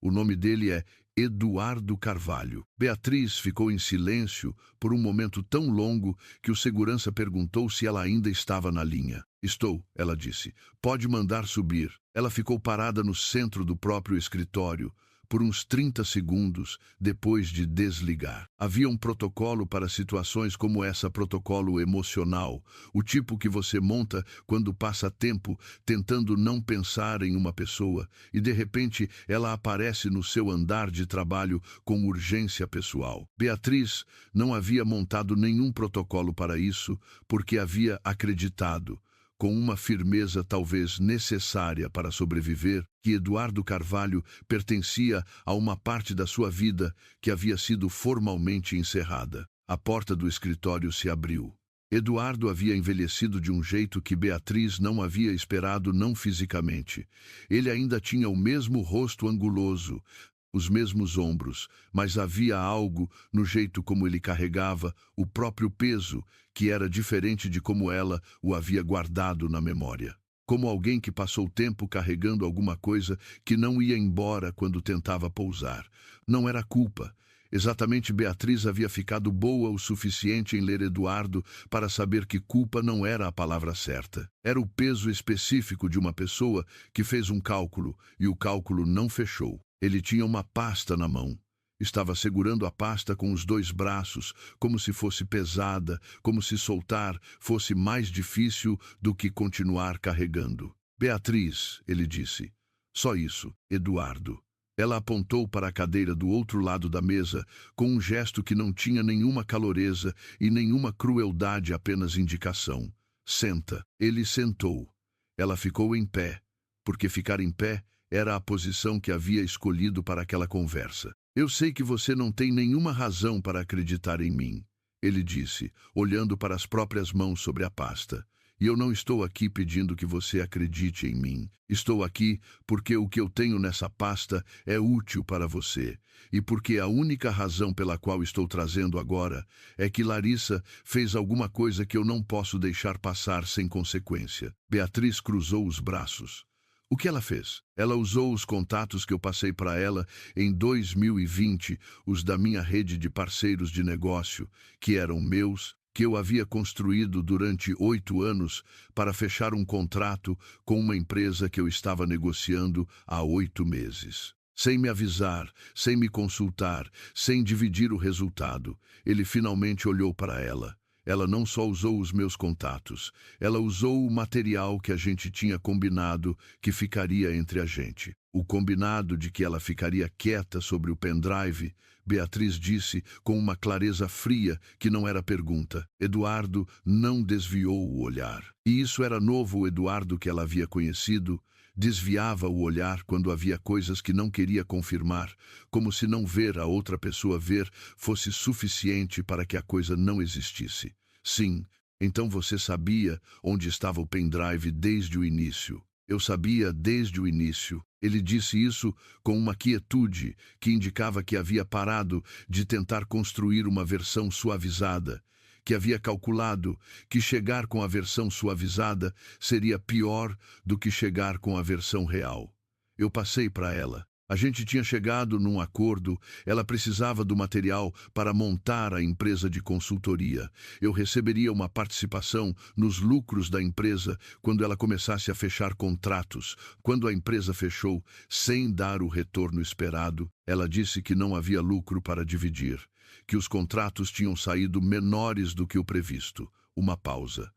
O nome dele é Eduardo Carvalho. Beatriz ficou em silêncio por um momento tão longo que o segurança perguntou se ela ainda estava na linha. "Estou", ela disse. "Pode mandar subir." Ela ficou parada no centro do próprio escritório por uns 30 segundos depois de desligar. Havia um protocolo para situações como essa, protocolo emocional, o tipo que você monta quando passa tempo tentando não pensar em uma pessoa e de repente ela aparece no seu andar de trabalho com urgência pessoal. Beatriz não havia montado nenhum protocolo para isso porque havia acreditado, com uma firmeza talvez necessária para sobreviver, que Eduardo Carvalho pertencia a uma parte da sua vida que havia sido formalmente encerrada. A porta do escritório se abriu. Eduardo havia envelhecido de um jeito que Beatriz não havia esperado, não fisicamente. Ele ainda tinha o mesmo rosto anguloso, os mesmos ombros, mas havia algo no jeito como ele carregava o próprio peso, que era diferente de como ela o havia guardado na memória. Como alguém que passou tempo carregando alguma coisa que não ia embora quando tentava pousar. Não era culpa. Exatamente, Beatriz havia ficado boa o suficiente em ler Eduardo para saber que culpa não era a palavra certa. Era o peso específico de uma pessoa que fez um cálculo e o cálculo não fechou. Ele tinha uma pasta na mão. Estava segurando a pasta com os 2 braços, como se fosse pesada, como se soltar fosse mais difícil do que continuar carregando. "Beatriz", ele disse. Só isso, Eduardo. Ela apontou para a cadeira do outro lado da mesa, com um gesto que não tinha nenhuma caloreza e nenhuma crueldade, apenas indicação. "Senta." Ele sentou. Ela ficou em pé, porque ficar em pé era a posição que havia escolhido para aquela conversa. "Eu sei que você não tem nenhuma razão para acreditar em mim", ele disse, olhando para as próprias mãos sobre a pasta. "E eu não estou aqui pedindo que você acredite em mim. Estou aqui porque o que eu tenho nessa pasta é útil para você. E porque a única razão pela qual estou trazendo agora é que Larissa fez alguma coisa que eu não posso deixar passar sem consequência." Beatriz cruzou os braços. "O que ela fez?" "Ela usou os contatos que eu passei para ela em 2020, os da minha rede de parceiros de negócio, que eram meus, que eu havia construído durante 8 anos para fechar um contrato com uma empresa que eu estava negociando há 8 meses. Sem me avisar, sem me consultar, sem dividir o resultado, ele finalmente olhou para ela. Ela não só usou os meus contatos, ela usou o material que a gente tinha combinado que ficaria entre a gente. O combinado de que ela ficaria quieta sobre o pendrive, Beatriz disse com uma clareza fria que não era pergunta. Eduardo não desviou o olhar. E isso era novo. O Eduardo que ela havia conhecido desviava o olhar quando havia coisas que não queria confirmar, como se não ver a outra pessoa ver fosse suficiente para que a coisa não existisse. "Sim, então você sabia onde estava o pendrive desde o início." "Eu sabia desde o início." Ele disse isso com uma quietude que indicava que havia parado de tentar construir uma versão suavizada, que havia calculado que chegar com a versão suavizada seria pior do que chegar com a versão real. "Eu passei para ela. A gente tinha chegado num acordo, ela precisava do material para montar a empresa de consultoria. Eu receberia uma participação nos lucros da empresa quando ela começasse a fechar contratos. Quando a empresa fechou, sem dar o retorno esperado, ela disse que não havia lucro para dividir, que os contratos tinham saído menores do que o previsto." Uma pausa.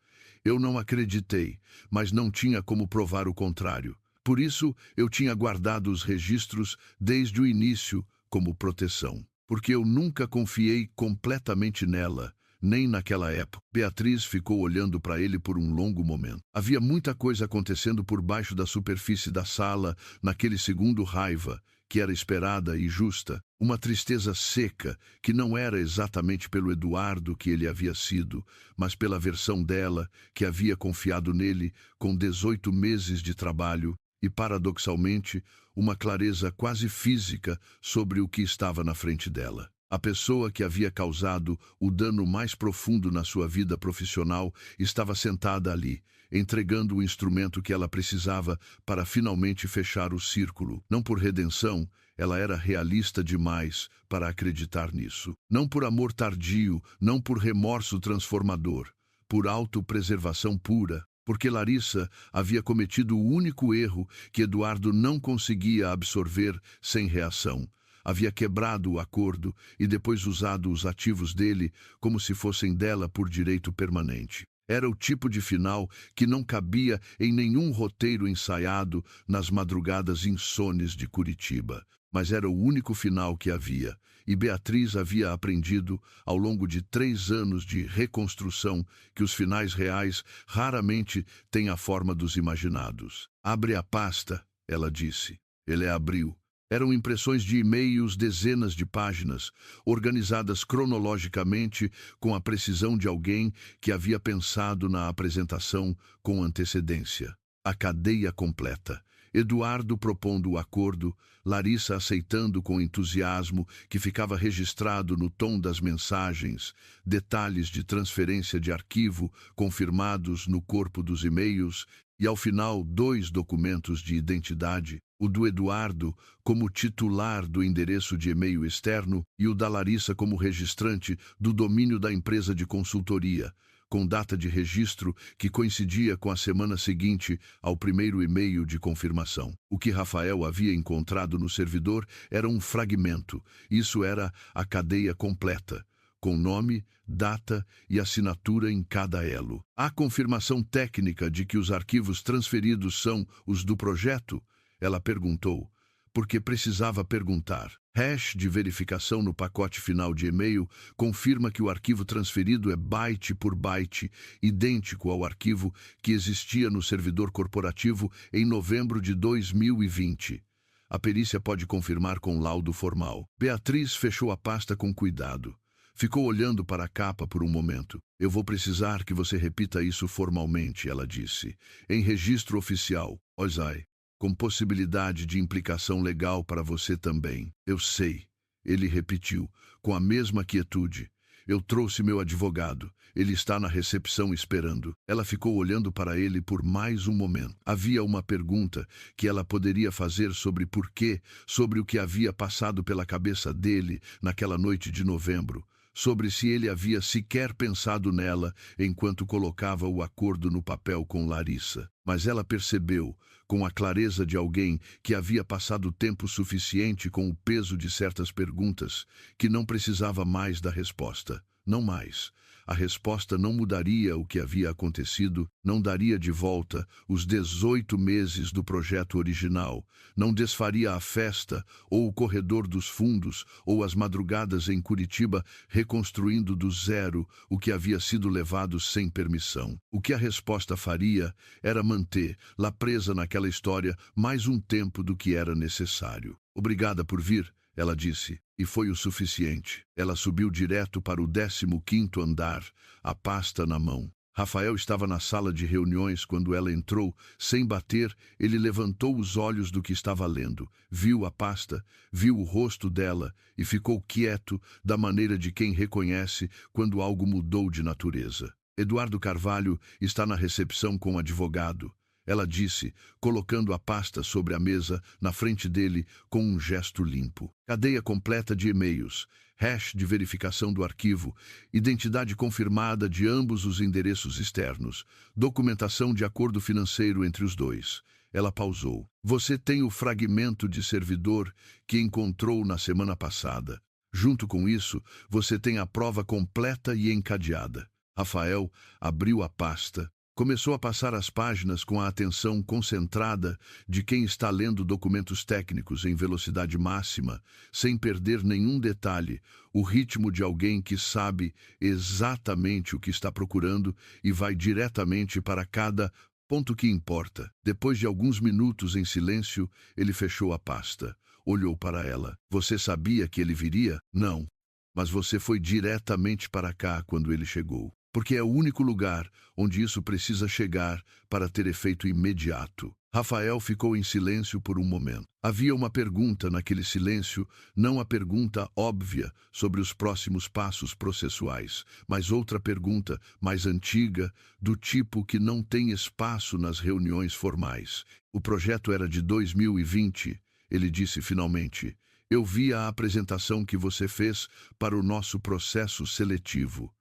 "Eu não acreditei, mas não tinha como provar o contrário. Por isso, eu tinha guardado os registros desde o início como proteção. Porque eu nunca confiei completamente nela, nem naquela época. Beatriz ficou olhando para ele por um longo momento. Havia muita coisa acontecendo por baixo da superfície da sala, naquele segundo raiva, que era esperada e justa, uma tristeza seca, que não era exatamente pelo Eduardo que ele havia sido, mas pela versão dela, que havia confiado nele com 18 meses de trabalho, e, paradoxalmente, uma clareza quase física sobre o que estava na frente dela. A pessoa que havia causado o dano mais profundo na sua vida profissional estava sentada ali, entregando o instrumento que ela precisava para finalmente fechar o círculo. Não por redenção, ela era realista demais para acreditar nisso. Não por amor tardio, não por remorso transformador, por autopreservação pura. Porque Larissa havia cometido o único erro que Eduardo não conseguia absorver sem reação. Havia quebrado o acordo e depois usado os ativos dele como se fossem dela por direito permanente. Era o tipo de final que não cabia em nenhum roteiro ensaiado nas madrugadas insones de Curitiba. Mas era o único final que havia, e Beatriz havia aprendido, ao longo de 3 anos de reconstrução, que os finais reais raramente têm a forma dos imaginados. "Abre a pasta", ela disse. Ele abriu. Eram impressões de e-mails, dezenas de páginas, organizadas cronologicamente com a precisão de alguém que havia pensado na apresentação com antecedência. A cadeia completa. Eduardo propondo o acordo, Larissa aceitando com entusiasmo, que ficava registrado no tom das mensagens, detalhes de transferência de arquivo confirmados no corpo dos e-mails, e ao final 2 documentos de identidade, o do Eduardo como titular do endereço de e-mail externo e o da Larissa como registrante do domínio da empresa de consultoria, com data de registro que coincidia com a semana seguinte ao primeiro e-mail de confirmação. O que Rafael havia encontrado no servidor era um fragmento. Isso era a cadeia completa, com nome, data e assinatura em cada elo. A confirmação técnica de que os arquivos transferidos são os do projeto? Ela perguntou, porque precisava perguntar. Hash de verificação no pacote final de e-mail confirma que o arquivo transferido é byte por byte, idêntico ao arquivo que existia no servidor corporativo em novembro de 2020. A perícia pode confirmar com laudo formal. Beatriz fechou a pasta com cuidado. Ficou olhando para a capa por um momento. "Eu vou precisar que você repita isso formalmente", ela disse. "Em registro oficial, Ozai. Com possibilidade de implicação legal para você também." "Eu sei", ele repetiu, com a mesma quietude. "Eu trouxe meu advogado. Ele está na recepção esperando." Ela ficou olhando para ele por mais um momento. Havia uma pergunta que ela poderia fazer sobre porquê, sobre o que havia passado pela cabeça dele naquela noite de novembro, sobre se ele havia sequer pensado nela enquanto colocava o acordo no papel com Larissa. Mas ela percebeu, com a clareza de alguém que havia passado tempo suficiente com o peso de certas perguntas, que não precisava mais da resposta. Não mais. A resposta não mudaria o que havia acontecido, não daria de volta os 18 meses do projeto original, não desfaria a festa, ou o corredor dos fundos, ou as madrugadas em Curitiba reconstruindo do zero o que havia sido levado sem permissão. O que a resposta faria era manter-la presa naquela história mais um tempo do que era necessário. "Obrigada por vir", ela disse, e foi o suficiente. Ela subiu direto para o 15º andar, a pasta na mão. Rafael estava na sala de reuniões quando ela entrou. Sem bater, ele levantou os olhos do que estava lendo, viu a pasta, viu o rosto dela e ficou quieto, da maneira de quem reconhece quando algo mudou de natureza. "Eduardo Carvalho está na recepção com o advogado", ela disse, colocando a pasta sobre a mesa na frente dele com um gesto limpo. Cadeia completa de e-mails, hash de verificação do arquivo, identidade confirmada de ambos os endereços externos, documentação de acordo financeiro entre os dois. Ela pausou. "Você tem o fragmento de servidor que encontrou na semana passada. Junto com isso, você tem a prova completa e encadeada." Rafael abriu a pasta, Começou a passar as páginas com a atenção concentrada de quem está lendo documentos técnicos em velocidade máxima, sem perder nenhum detalhe, o ritmo de alguém que sabe exatamente o que está procurando e vai diretamente para cada ponto que importa. Depois de alguns minutos em silêncio, ele fechou a pasta. Olhou para ela. Você sabia que ele viria? Não. Mas você foi diretamente para cá quando ele chegou. Porque é o único lugar onde isso precisa chegar para ter efeito imediato. Rafael ficou em silêncio por um momento. Havia uma pergunta naquele silêncio, não a pergunta óbvia sobre os próximos passos processuais, mas outra pergunta, mais antiga, do tipo que não tem espaço nas reuniões formais. O projeto era de 2020, ele disse finalmente. Eu vi a apresentação que você fez para o nosso processo seletivo.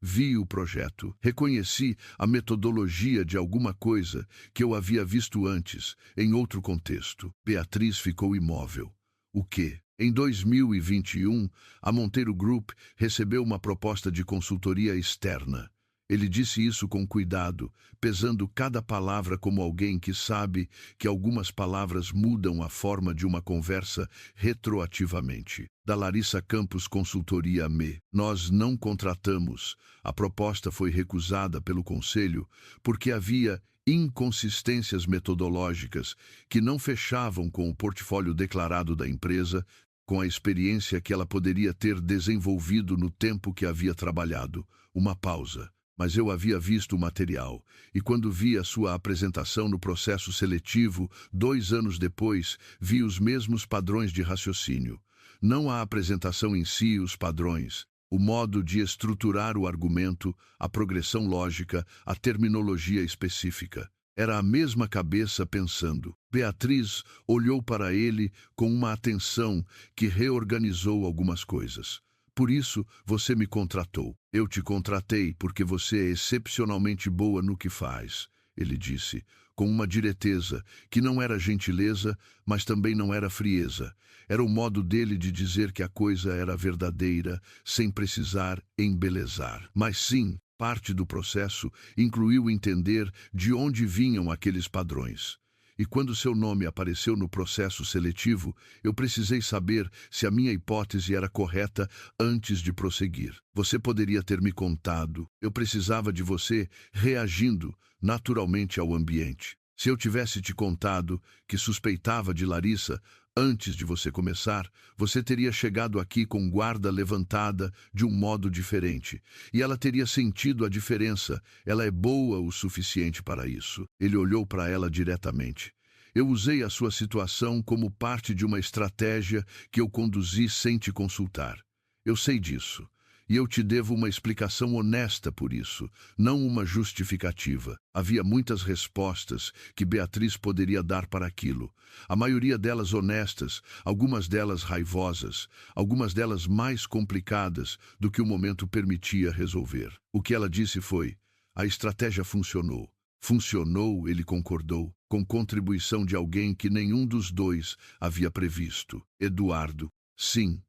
Vi o projeto, reconheci a metodologia de alguma coisa que eu havia visto antes, em outro contexto. Beatriz ficou imóvel. O quê? Em 2021, a Monteiro Group recebeu uma proposta de consultoria externa. Ele disse isso com cuidado, pesando cada palavra como alguém que sabe que algumas palavras mudam a forma de uma conversa retroativamente. Da Larissa Campos Consultoria ME. Nós não contratamos. A proposta foi recusada pelo Conselho porque havia inconsistências metodológicas que não fechavam com o portfólio declarado da empresa, com a experiência que ela poderia ter desenvolvido no tempo que havia trabalhado. Uma pausa. Mas eu havia visto o material, e quando vi a sua apresentação no processo seletivo, 2 anos depois, vi os mesmos padrões de raciocínio. Não a apresentação em si, os padrões, o modo de estruturar o argumento, a progressão lógica, a terminologia específica. Era a mesma cabeça pensando. Beatriz olhou para ele com uma atenção que reorganizou algumas coisas. Por isso, você me contratou. Eu te contratei porque você é excepcionalmente boa no que faz, ele disse, com uma direteza que não era gentileza, mas também não era frieza. Era o modo dele de dizer que a coisa era verdadeira, sem precisar embelezar. Mas sim, parte do processo incluiu entender de onde vinham aqueles padrões. E quando seu nome apareceu no processo seletivo, eu precisei saber se a minha hipótese era correta antes de prosseguir. Você poderia ter me contado. Eu precisava de você reagindo naturalmente ao ambiente. Se eu tivesse te contado que suspeitava de Larissa antes de você começar, você teria chegado aqui com guarda levantada de um modo diferente. E ela teria sentido a diferença. Ela é boa o suficiente para isso. Ele olhou para ela diretamente. Eu usei a sua situação como parte de uma estratégia que eu conduzi sem te consultar. Eu sei disso. E eu te devo uma explicação honesta por isso, não uma justificativa. Havia muitas respostas que Beatriz poderia dar para aquilo. A maioria delas honestas, algumas delas raivosas, algumas delas mais complicadas do que o momento permitia resolver. O que ela disse foi: a estratégia funcionou. Funcionou, ele concordou, com contribuição de alguém que nenhum dos dois havia previsto. Eduardo. Sim.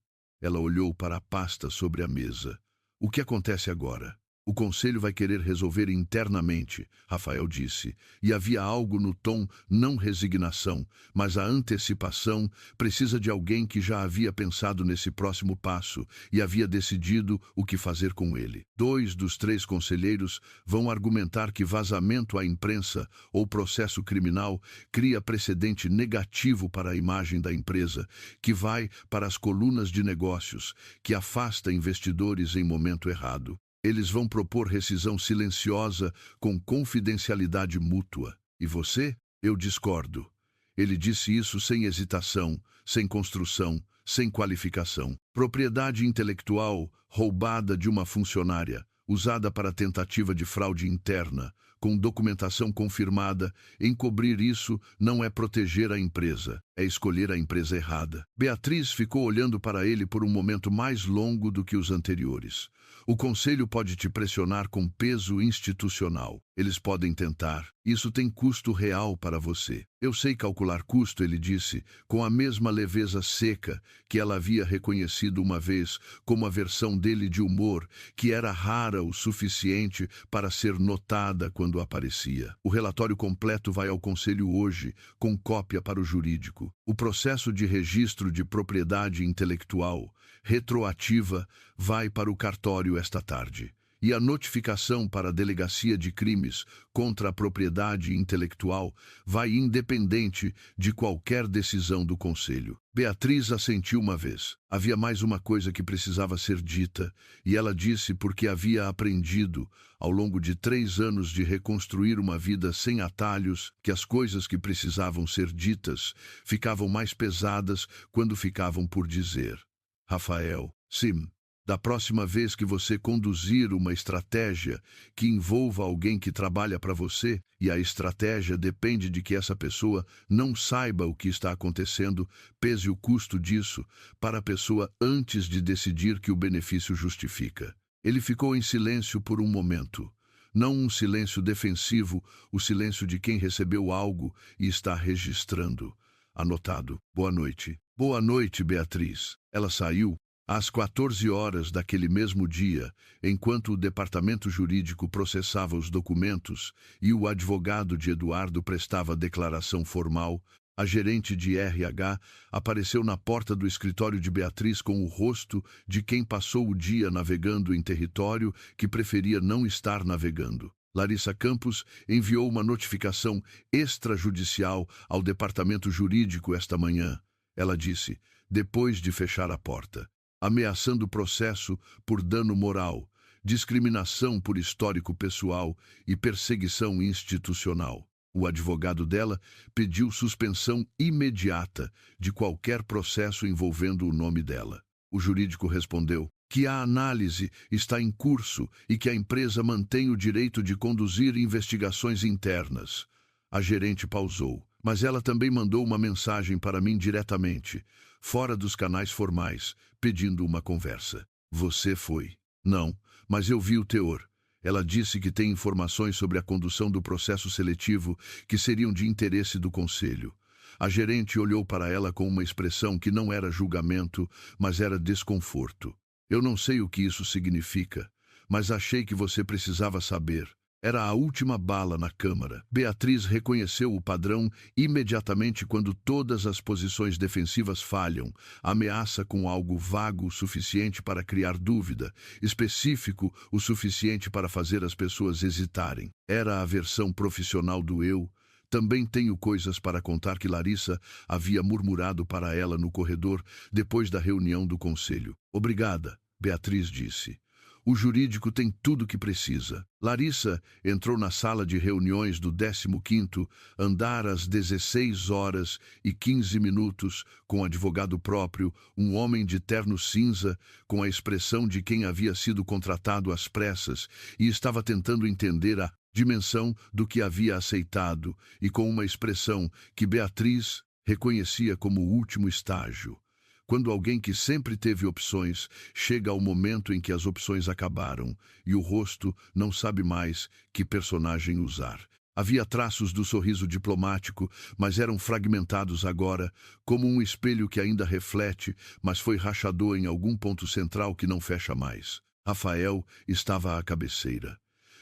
Ela olhou para a pasta sobre a mesa. O que acontece agora? O conselho vai querer resolver internamente, Rafael disse, e havia algo no tom, não resignação, mas a antecipação precisa de alguém que já havia pensado nesse próximo passo e havia decidido o que fazer com ele. 2 dos 3 conselheiros vão argumentar que vazamento à imprensa ou processo criminal cria precedente negativo para a imagem da empresa, que vai para as colunas de negócios, que afasta investidores em momento errado. Eles vão propor rescisão silenciosa com confidencialidade mútua. E você? Eu discordo. Ele disse isso sem hesitação, sem construção, sem qualificação. Propriedade intelectual roubada de uma funcionária, usada para tentativa de fraude interna, com documentação confirmada. Encobrir isso não é proteger a empresa, é é escolher a empresa errada. Beatriz ficou olhando para ele por um momento mais longo do que os anteriores. O conselho pode te pressionar com peso institucional. Eles podem tentar. Isso tem custo real para você. Eu sei calcular custo, ele disse, com a mesma leveza seca que ela havia reconhecido uma vez como a versão dele de humor, que era rara o suficiente para ser notada quando aparecia. O relatório completo vai ao conselho hoje, com cópia para o jurídico. O processo de registro de propriedade intelectual retroativa vai para o cartório esta tarde. E a notificação para a Delegacia de Crimes contra a Propriedade Intelectual vai independente de qualquer decisão do Conselho. Beatriz assentiu uma vez. Havia mais uma coisa que precisava ser dita, e ela disse porque havia aprendido, ao longo de 3 anos de reconstruir uma vida sem atalhos, que as coisas que precisavam ser ditas ficavam mais pesadas quando ficavam por dizer. Rafael, sim. Da próxima vez que você conduzir uma estratégia que envolva alguém que trabalha para você, e a estratégia depende de que essa pessoa não saiba o que está acontecendo, pese o custo disso para a pessoa antes de decidir que o benefício justifica. Ele ficou em silêncio por um momento. Não um silêncio defensivo, o silêncio de quem recebeu algo e está registrando. Anotado. Boa noite. Boa noite, Beatriz. Ela saiu às 14 horas daquele mesmo dia, enquanto o departamento jurídico processava os documentos e o advogado de Eduardo prestava declaração formal, a gerente de RH apareceu na porta do escritório de Beatriz com o rosto de quem passou o dia navegando em território que preferia não estar navegando. Larissa Campos enviou uma notificação extrajudicial ao departamento jurídico esta manhã. Ela disse, depois de fechar a porta, ameaçando processo por dano moral, discriminação por histórico pessoal e perseguição institucional. O advogado dela pediu suspensão imediata de qualquer processo envolvendo o nome dela. O jurídico respondeu que a análise está em curso e que a empresa mantém o direito de conduzir investigações internas. A gerente pausou, mas ela também mandou uma mensagem para mim diretamente, fora dos canais formais, pedindo uma conversa. Você foi? Não, mas eu vi o teor. Ela disse que tem informações sobre a condução do processo seletivo que seriam de interesse do conselho. A gerente olhou para ela com uma expressão que não era julgamento, mas era desconforto. Eu não sei o que isso significa, mas achei que você precisava saber. Era a última bala na câmara. Beatriz reconheceu o padrão imediatamente quando todas as posições defensivas falham. Ameaça com algo vago o suficiente para criar dúvida, específico o suficiente para fazer as pessoas hesitarem. Era a versão profissional do eu. Também tenho coisas para contar que Larissa havia murmurado para ela no corredor depois da reunião do conselho. Obrigada, Beatriz disse. O jurídico tem tudo o que precisa. Larissa entrou na sala de reuniões do 15º andar às 16h15, com o advogado próprio, um homem de terno cinza, com a expressão de quem havia sido contratado às pressas e estava tentando entender a dimensão do que havia aceitado e com uma expressão que Beatriz reconhecia como o último estágio. Quando alguém que sempre teve opções chega ao momento em que as opções acabaram e o rosto não sabe mais que personagem usar. Havia traços do sorriso diplomático, mas eram fragmentados agora, como um espelho que ainda reflete, mas foi rachador em algum ponto central que não fecha mais. Rafael estava à cabeceira.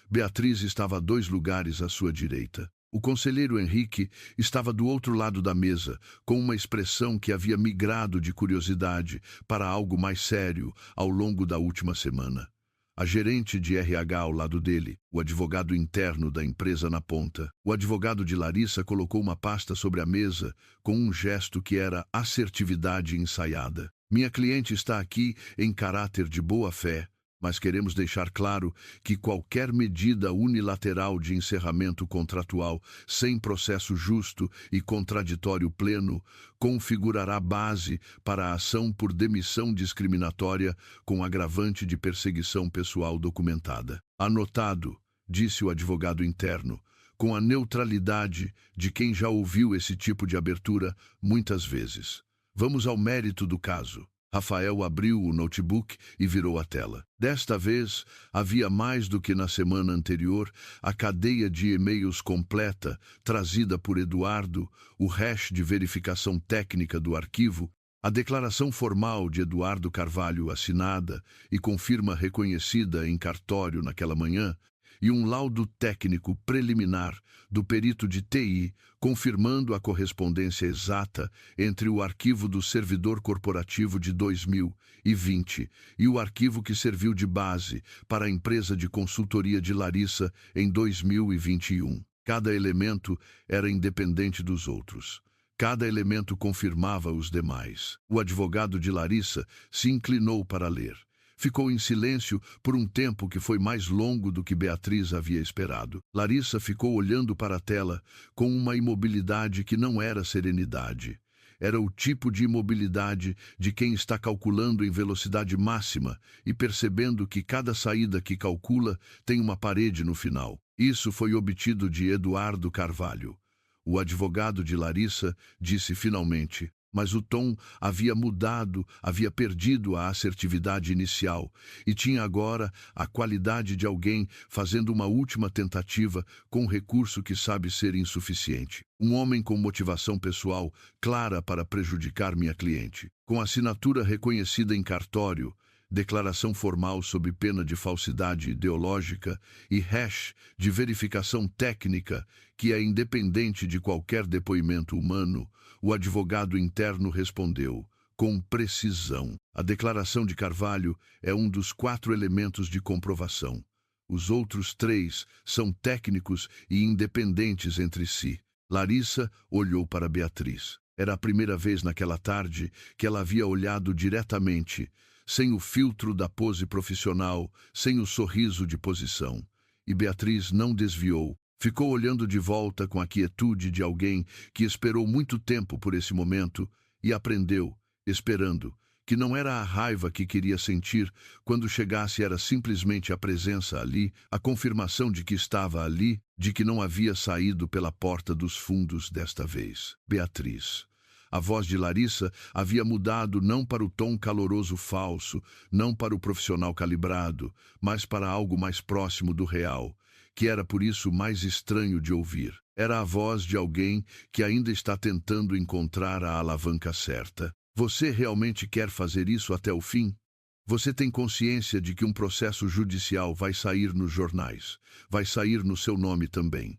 Beatriz estava a 2 lugares à sua direita. O conselheiro Henrique estava do outro lado da mesa, com uma expressão que havia migrado de curiosidade para algo mais sério ao longo da última semana. A gerente de RH ao lado dele, o advogado interno da empresa na ponta. O advogado de Larissa colocou uma pasta sobre a mesa com um gesto que era assertividade ensaiada. Minha cliente está aqui em caráter de boa-fé, mas queremos deixar claro que qualquer medida unilateral de encerramento contratual sem processo justo e contraditório pleno configurará base para a ação por demissão discriminatória com agravante de perseguição pessoal documentada. Anotado, disse o advogado interno, com a neutralidade de quem já ouviu esse tipo de abertura muitas vezes. Vamos ao mérito do caso. Rafael abriu o notebook e virou a tela. Desta vez, havia mais do que na semana anterior, a cadeia de e-mails completa, trazida por Eduardo, o hash de verificação técnica do arquivo, a declaração formal de Eduardo Carvalho assinada e com firma reconhecida em cartório naquela manhã, e um laudo técnico preliminar do perito de TI, confirmando a correspondência exata entre o arquivo do servidor corporativo de 2020 e o arquivo que serviu de base para a empresa de consultoria de Larissa em 2021. Cada elemento era independente dos outros. Cada elemento confirmava os demais. O advogado de Larissa se inclinou para ler. Ficou em silêncio por um tempo que foi mais longo do que Beatriz havia esperado. Larissa ficou olhando para a tela com uma imobilidade que não era serenidade. Era o tipo de imobilidade de quem está calculando em velocidade máxima e percebendo que cada saída que calcula tem uma parede no final. Isso foi obtido de Eduardo Carvalho. O advogado de Larissa disse finalmente, mas o tom havia mudado, havia perdido a assertividade inicial e tinha agora a qualidade de alguém fazendo uma última tentativa com um recurso que sabe ser insuficiente. Um homem com motivação pessoal clara para prejudicar minha cliente. Com assinatura reconhecida em cartório, declaração formal sob pena de falsidade ideológica e hash de verificação técnica que é independente de qualquer depoimento humano, o advogado interno respondeu, com precisão. A declaração de Carvalho é um dos 4 elementos de comprovação. Os outros 3 são técnicos e independentes entre si. Larissa olhou para Beatriz. Era a primeira vez naquela tarde que ela havia olhado diretamente, sem o filtro da pose profissional, sem o sorriso de posição. E Beatriz não desviou. Ficou olhando de volta com a quietude de alguém que esperou muito tempo por esse momento e aprendeu, esperando, que não era a raiva que queria sentir quando chegasse, era simplesmente a presença ali, a confirmação de que estava ali, de que não havia saído pela porta dos fundos desta vez. Beatriz. A voz de Larissa havia mudado não para o tom caloroso falso, não para o profissional calibrado, mas para algo mais próximo do real, que era por isso mais estranho de ouvir. Era a voz de alguém que ainda está tentando encontrar a alavanca certa. Você realmente quer fazer isso até o fim? Você tem consciência de que um processo judicial vai sair nos jornais, vai sair no seu nome também.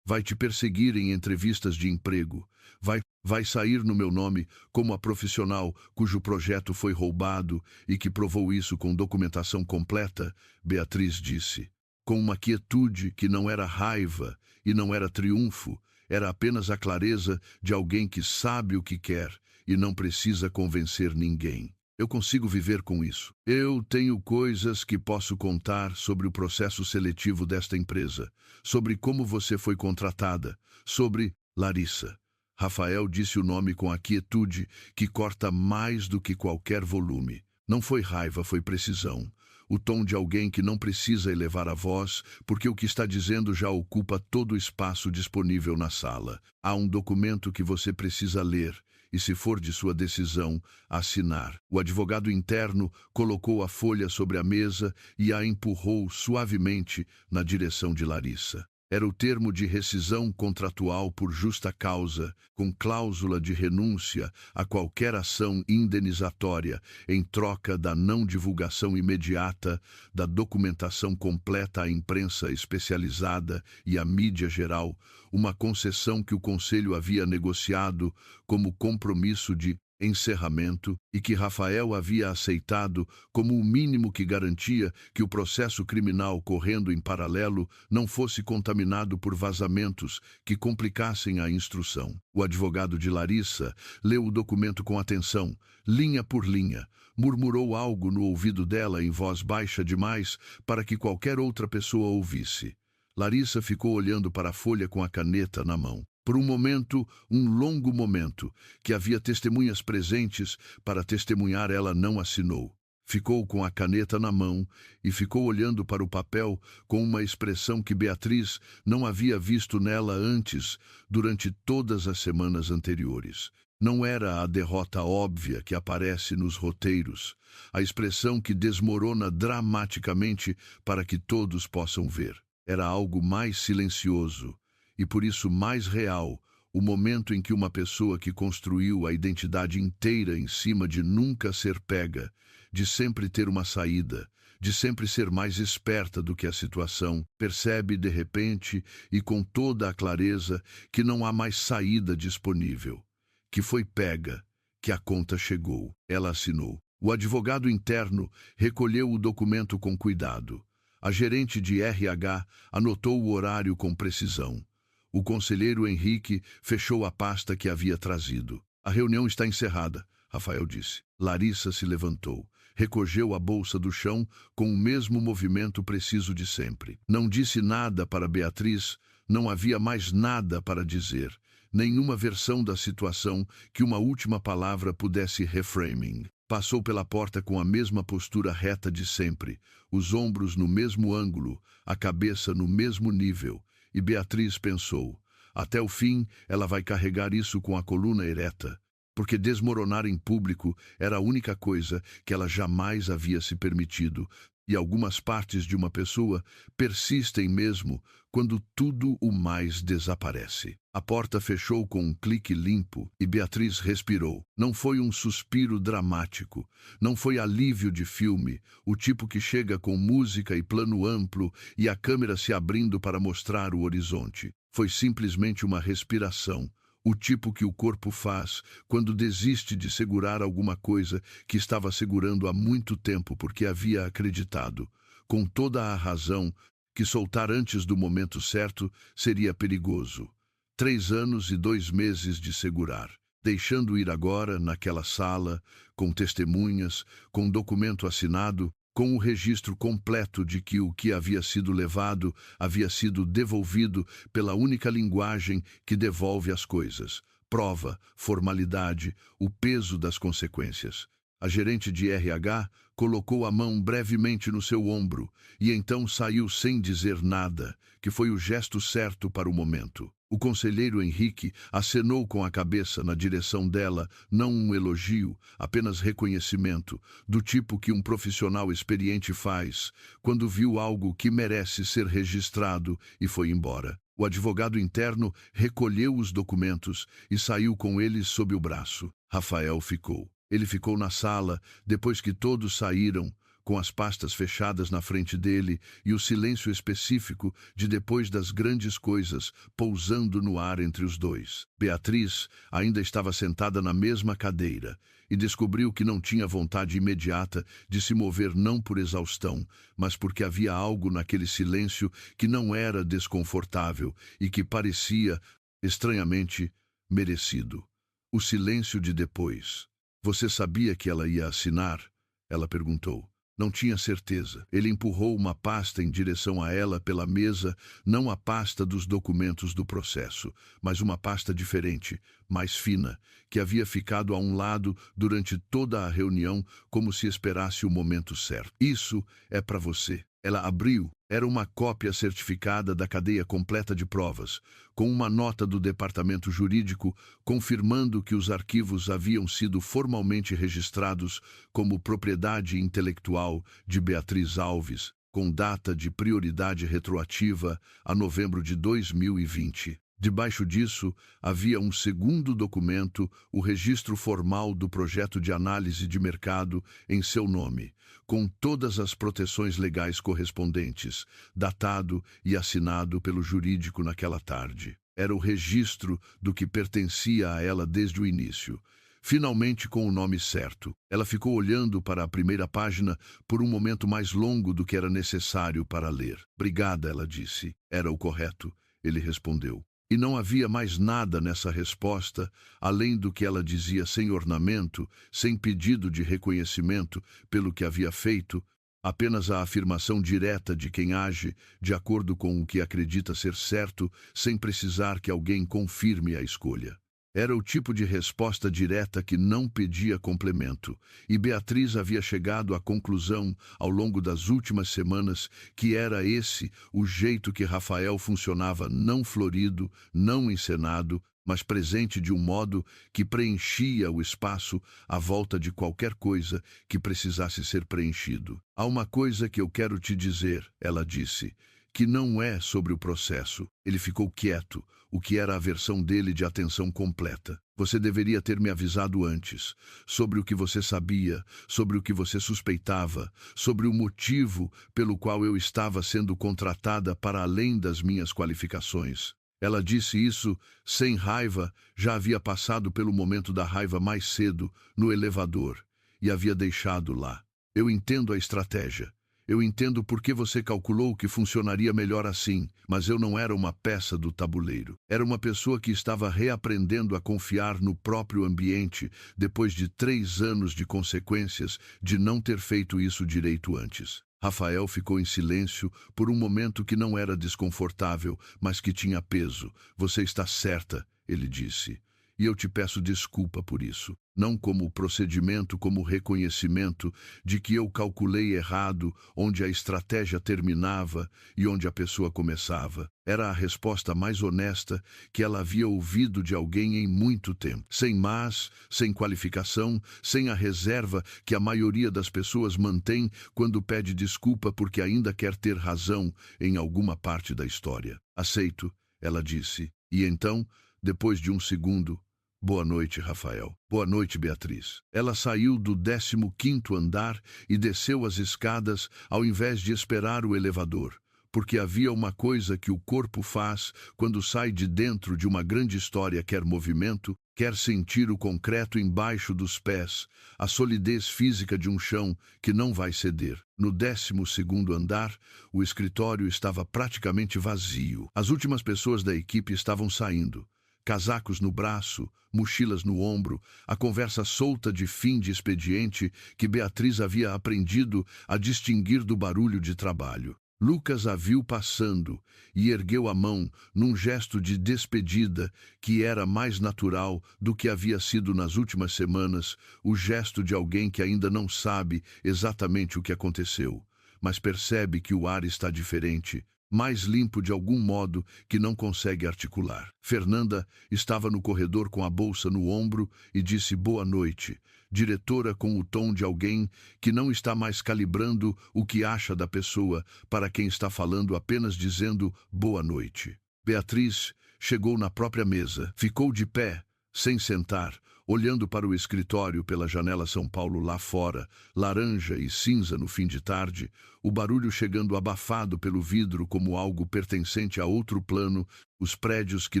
Vai te perseguir em entrevistas de emprego, vai sair no meu nome como a profissional cujo projeto foi roubado e que provou isso com documentação completa, Beatriz disse, com uma quietude que não era raiva e não era triunfo, era apenas a clareza de alguém que sabe o que quer e não precisa convencer ninguém. Eu consigo viver com isso. Eu tenho coisas que posso contar sobre o processo seletivo desta empresa, sobre como você foi contratada, sobre Larissa. Rafael disse o nome com a quietude que corta mais do que qualquer volume. Não foi raiva, foi precisão. O tom de alguém que não precisa elevar a voz, porque o que está dizendo já ocupa todo o espaço disponível na sala. Há um documento que você precisa ler, e se for de sua decisão, assinar. O advogado interno colocou a folha sobre a mesa e a empurrou suavemente na direção de Larissa. Era o termo de rescisão contratual por justa causa, com cláusula de renúncia a qualquer ação indenizatória em troca da não divulgação imediata da documentação completa à imprensa especializada e à mídia geral, uma concessão que o Conselho havia negociado como compromisso de encerramento e que Rafael havia aceitado como o mínimo que garantia que o processo criminal correndo em paralelo não fosse contaminado por vazamentos que complicassem a instrução. O advogado de Larissa leu o documento com atenção, linha por linha, murmurou algo no ouvido dela em voz baixa demais para que qualquer outra pessoa ouvisse. Larissa ficou olhando para a folha com a caneta na mão. Por um momento, um longo momento, que havia testemunhas presentes para testemunhar, ela não assinou. Ficou com a caneta na mão e ficou olhando para o papel com uma expressão que Beatriz não havia visto nela antes durante todas as semanas anteriores. Não era a derrota óbvia que aparece nos roteiros, a expressão que desmorona dramaticamente para que todos possam ver. Era algo mais silencioso e por isso mais real, o momento em que uma pessoa que construiu a identidade inteira em cima de nunca ser pega, de sempre ter uma saída, de sempre ser mais esperta do que a situação, percebe de repente e com toda a clareza que não há mais saída disponível, que foi pega, que a conta chegou. Ela assinou. O advogado interno recolheu o documento com cuidado. A gerente de RH anotou o horário com precisão. O conselheiro Henrique fechou a pasta que havia trazido. A reunião está encerrada, Rafael disse. Larissa se levantou. Recogeu a bolsa do chão com o mesmo movimento preciso de sempre. Não disse nada para Beatriz, não havia mais nada para dizer. Nenhuma versão da situação que uma última palavra pudesse reframing. Passou pela porta com a mesma postura reta de sempre, os ombros no mesmo ângulo, a cabeça no mesmo nível. E Beatriz pensou, até o fim ela vai carregar isso com a coluna ereta, porque desmoronar em público era a única coisa que ela jamais havia se permitido, e algumas partes de uma pessoa persistem mesmo quando tudo o mais desaparece. A porta fechou com um clique limpo e Beatriz respirou. Não foi um suspiro dramático, não foi alívio de filme, o tipo que chega com música e plano amplo e a câmera se abrindo para mostrar o horizonte. Foi simplesmente uma respiração, o tipo que o corpo faz quando desiste de segurar alguma coisa que estava segurando há muito tempo porque havia acreditado, com toda a razão, que soltar antes do momento certo seria perigoso. 3 anos e 2 meses de segurar, deixando ir agora naquela sala, com testemunhas, com documento assinado, com o registro completo de que o que havia sido levado havia sido devolvido pela única linguagem que devolve as coisas. Prova, formalidade, o peso das consequências. A gerente de RH colocou a mão brevemente no seu ombro e então saiu sem dizer nada, que foi o gesto certo para o momento. O conselheiro Henrique acenou com a cabeça na direção dela, não um elogio, apenas reconhecimento, do tipo que um profissional experiente faz quando viu algo que merece ser registrado e foi embora. O advogado interno recolheu os documentos e saiu com eles sob o braço. Rafael ficou. Ele ficou na sala, depois que todos saíram, com as pastas fechadas na frente dele e o silêncio específico de depois das grandes coisas pousando no ar entre os dois. Beatriz ainda estava sentada na mesma cadeira e descobriu que não tinha vontade imediata de se mover não por exaustão, mas porque havia algo naquele silêncio que não era desconfortável e que parecia, estranhamente, merecido. O silêncio de depois. Você sabia que ela ia assinar? Ela perguntou. Não tinha certeza. Ele empurrou uma pasta em direção a ela pela mesa, não a pasta dos documentos do processo, mas uma pasta diferente, mais fina, que havia ficado a um lado durante toda a reunião como se esperasse o momento certo. Isso é para você. Ela abriu. Era uma cópia certificada da cadeia completa de provas, com uma nota do departamento jurídico confirmando que os arquivos haviam sido formalmente registrados como propriedade intelectual de Beatriz Alves, com data de prioridade retroativa a novembro de 2020. Debaixo disso, havia um segundo documento, o registro formal do projeto de análise de mercado em seu nome, com todas as proteções legais correspondentes, datado e assinado pelo jurídico naquela tarde. Era o registro do que pertencia a ela desde o início. Finalmente com o nome certo. Ela ficou olhando para a primeira página por um momento mais longo do que era necessário para ler. Obrigada, ela disse. Era o correto, ele respondeu. E não havia mais nada nessa resposta, além do que ela dizia sem ornamento, sem pedido de reconhecimento pelo que havia feito, apenas a afirmação direta de quem age de acordo com o que acredita ser certo, sem precisar que alguém confirme a escolha. Era o tipo de resposta direta que não pedia complemento, e Beatriz havia chegado à conclusão, ao longo das últimas semanas, que era esse o jeito que Rafael funcionava, não florido, não encenado, mas presente de um modo que preenchia o espaço à volta de qualquer coisa que precisasse ser preenchido. Há uma coisa que eu quero te dizer, ela disse, que não é sobre o processo. Ele ficou quieto, o que era a versão dele de atenção completa. Você deveria ter me avisado antes, sobre o que você sabia, sobre o que você suspeitava, sobre o motivo pelo qual eu estava sendo contratada para além das minhas qualificações. Ela disse isso sem raiva, já havia passado pelo momento da raiva mais cedo, no elevador, e havia deixado lá. Eu entendo a estratégia. Eu entendo por que você calculou que funcionaria melhor assim, mas eu não era uma peça do tabuleiro. Era uma pessoa que estava reaprendendo a confiar no próprio ambiente depois de 3 anos de consequências de não ter feito isso direito antes. Rafael ficou em silêncio por um momento que não era desconfortável, mas que tinha peso. Você está certa, ele disse. E eu te peço desculpa por isso. Não como procedimento, como reconhecimento de que eu calculei errado onde a estratégia terminava e onde a pessoa começava. Era a resposta mais honesta que ela havia ouvido de alguém em muito tempo. Sem mas, sem qualificação, sem a reserva que a maioria das pessoas mantém quando pede desculpa porque ainda quer ter razão em alguma parte da história. Aceito, ela disse. E então, depois de um segundo, boa noite, Rafael. Boa noite, Beatriz. Ela saiu do 15º andar e desceu as escadas ao invés de esperar o elevador, porque havia uma coisa que o corpo faz quando sai de dentro de uma grande história, quer movimento, quer sentir o concreto embaixo dos pés, a solidez física de um chão que não vai ceder. No 12º andar, o escritório estava praticamente vazio. As últimas pessoas da equipe estavam saindo. Casacos no braço, mochilas no ombro, a conversa solta de fim de expediente que Beatriz havia aprendido a distinguir do barulho de trabalho. Lucas a viu passando e ergueu a mão num gesto de despedida que era mais natural do que havia sido nas últimas semanas, o gesto de alguém que ainda não sabe exatamente o que aconteceu, mas percebe que o ar está diferente, mais limpo de algum modo que não consegue articular. Fernanda estava no corredor com a bolsa no ombro e disse boa noite, diretora com o tom de alguém que não está mais calibrando o que acha da pessoa para quem está falando, apenas dizendo boa noite. Beatriz chegou na própria mesa, ficou de pé, sem sentar, olhando para o escritório pela janela São Paulo lá fora, laranja e cinza no fim de tarde, o barulho chegando abafado pelo vidro como algo pertencente a outro plano, os prédios que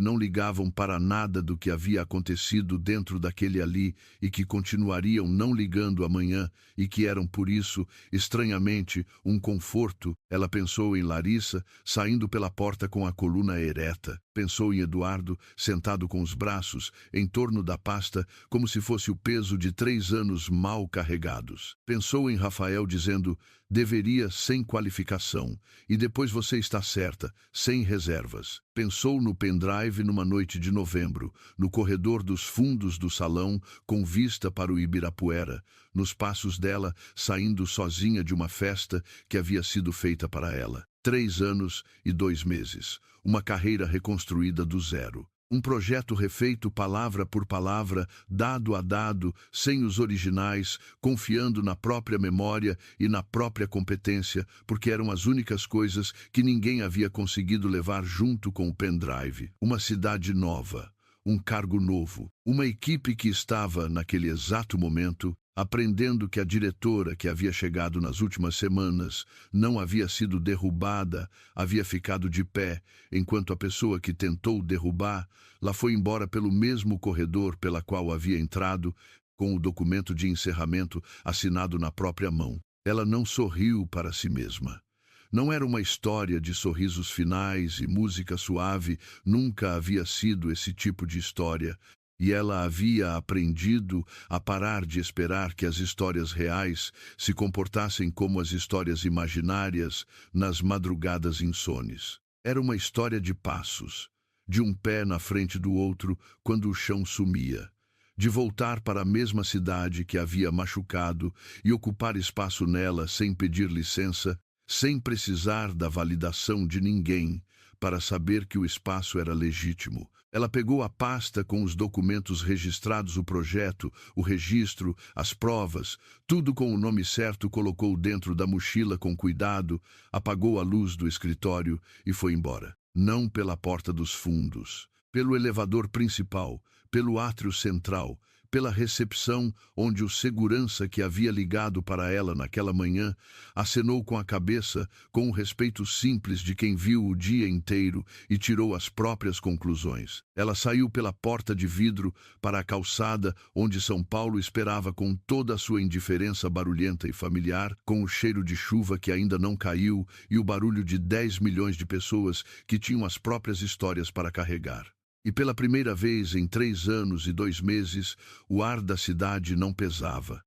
não ligavam para nada do que havia acontecido dentro daquele ali e que continuariam não ligando amanhã e que eram, por isso, estranhamente, um conforto. Ela pensou em Larissa, saindo pela porta com a coluna ereta. Pensou em Eduardo, sentado com os braços em torno da pasta, como se fosse o peso de 3 anos mal carregados. Pensou em Rafael dizendo, deveria sem qualificação, e depois você está certa, sem reservas. Pensou no pendrive numa noite de novembro, no corredor dos fundos do salão, com vista para o Ibirapuera, nos passos dela, saindo sozinha de uma festa que havia sido feita para ela. 3 anos e 2 meses, uma carreira reconstruída do zero. Um projeto refeito palavra por palavra, dado a dado, sem os originais, confiando na própria memória e na própria competência, porque eram as únicas coisas que ninguém havia conseguido levar junto com o pendrive. Uma cidade nova, um cargo novo, uma equipe que estava, naquele exato momento, aprendendo que a diretora que havia chegado nas últimas semanas não havia sido derrubada, havia ficado de pé, enquanto a pessoa que tentou derrubar lá foi embora pelo mesmo corredor pela qual havia entrado, com o documento de encerramento assinado na própria mão. Ela não sorriu para si mesma. Não era uma história de sorrisos finais e música suave, nunca havia sido esse tipo de história. E ela havia aprendido a parar de esperar que as histórias reais se comportassem como as histórias imaginárias nas madrugadas insones. Era uma história de passos, de um pé na frente do outro quando o chão sumia, de voltar para a mesma cidade que havia machucado e ocupar espaço nela sem pedir licença, sem precisar da validação de ninguém para saber que o espaço era legítimo. Ela pegou a pasta com os documentos registrados, o projeto, o registro, as provas, tudo com o nome certo, colocou dentro da mochila com cuidado, apagou a luz do escritório e foi embora. Não pela porta dos fundos, pelo elevador principal, pelo átrio central, pela recepção onde o segurança que havia ligado para ela naquela manhã acenou com a cabeça com o respeito simples de quem viu o dia inteiro e tirou as próprias conclusões. Ela saiu pela porta de vidro para a calçada onde São Paulo esperava com toda a sua indiferença barulhenta e familiar, com o cheiro de chuva que ainda não caiu e o barulho de 10 milhões de pessoas que tinham as próprias histórias para carregar. E pela primeira vez em 3 anos e 2 meses, o ar da cidade não pesava.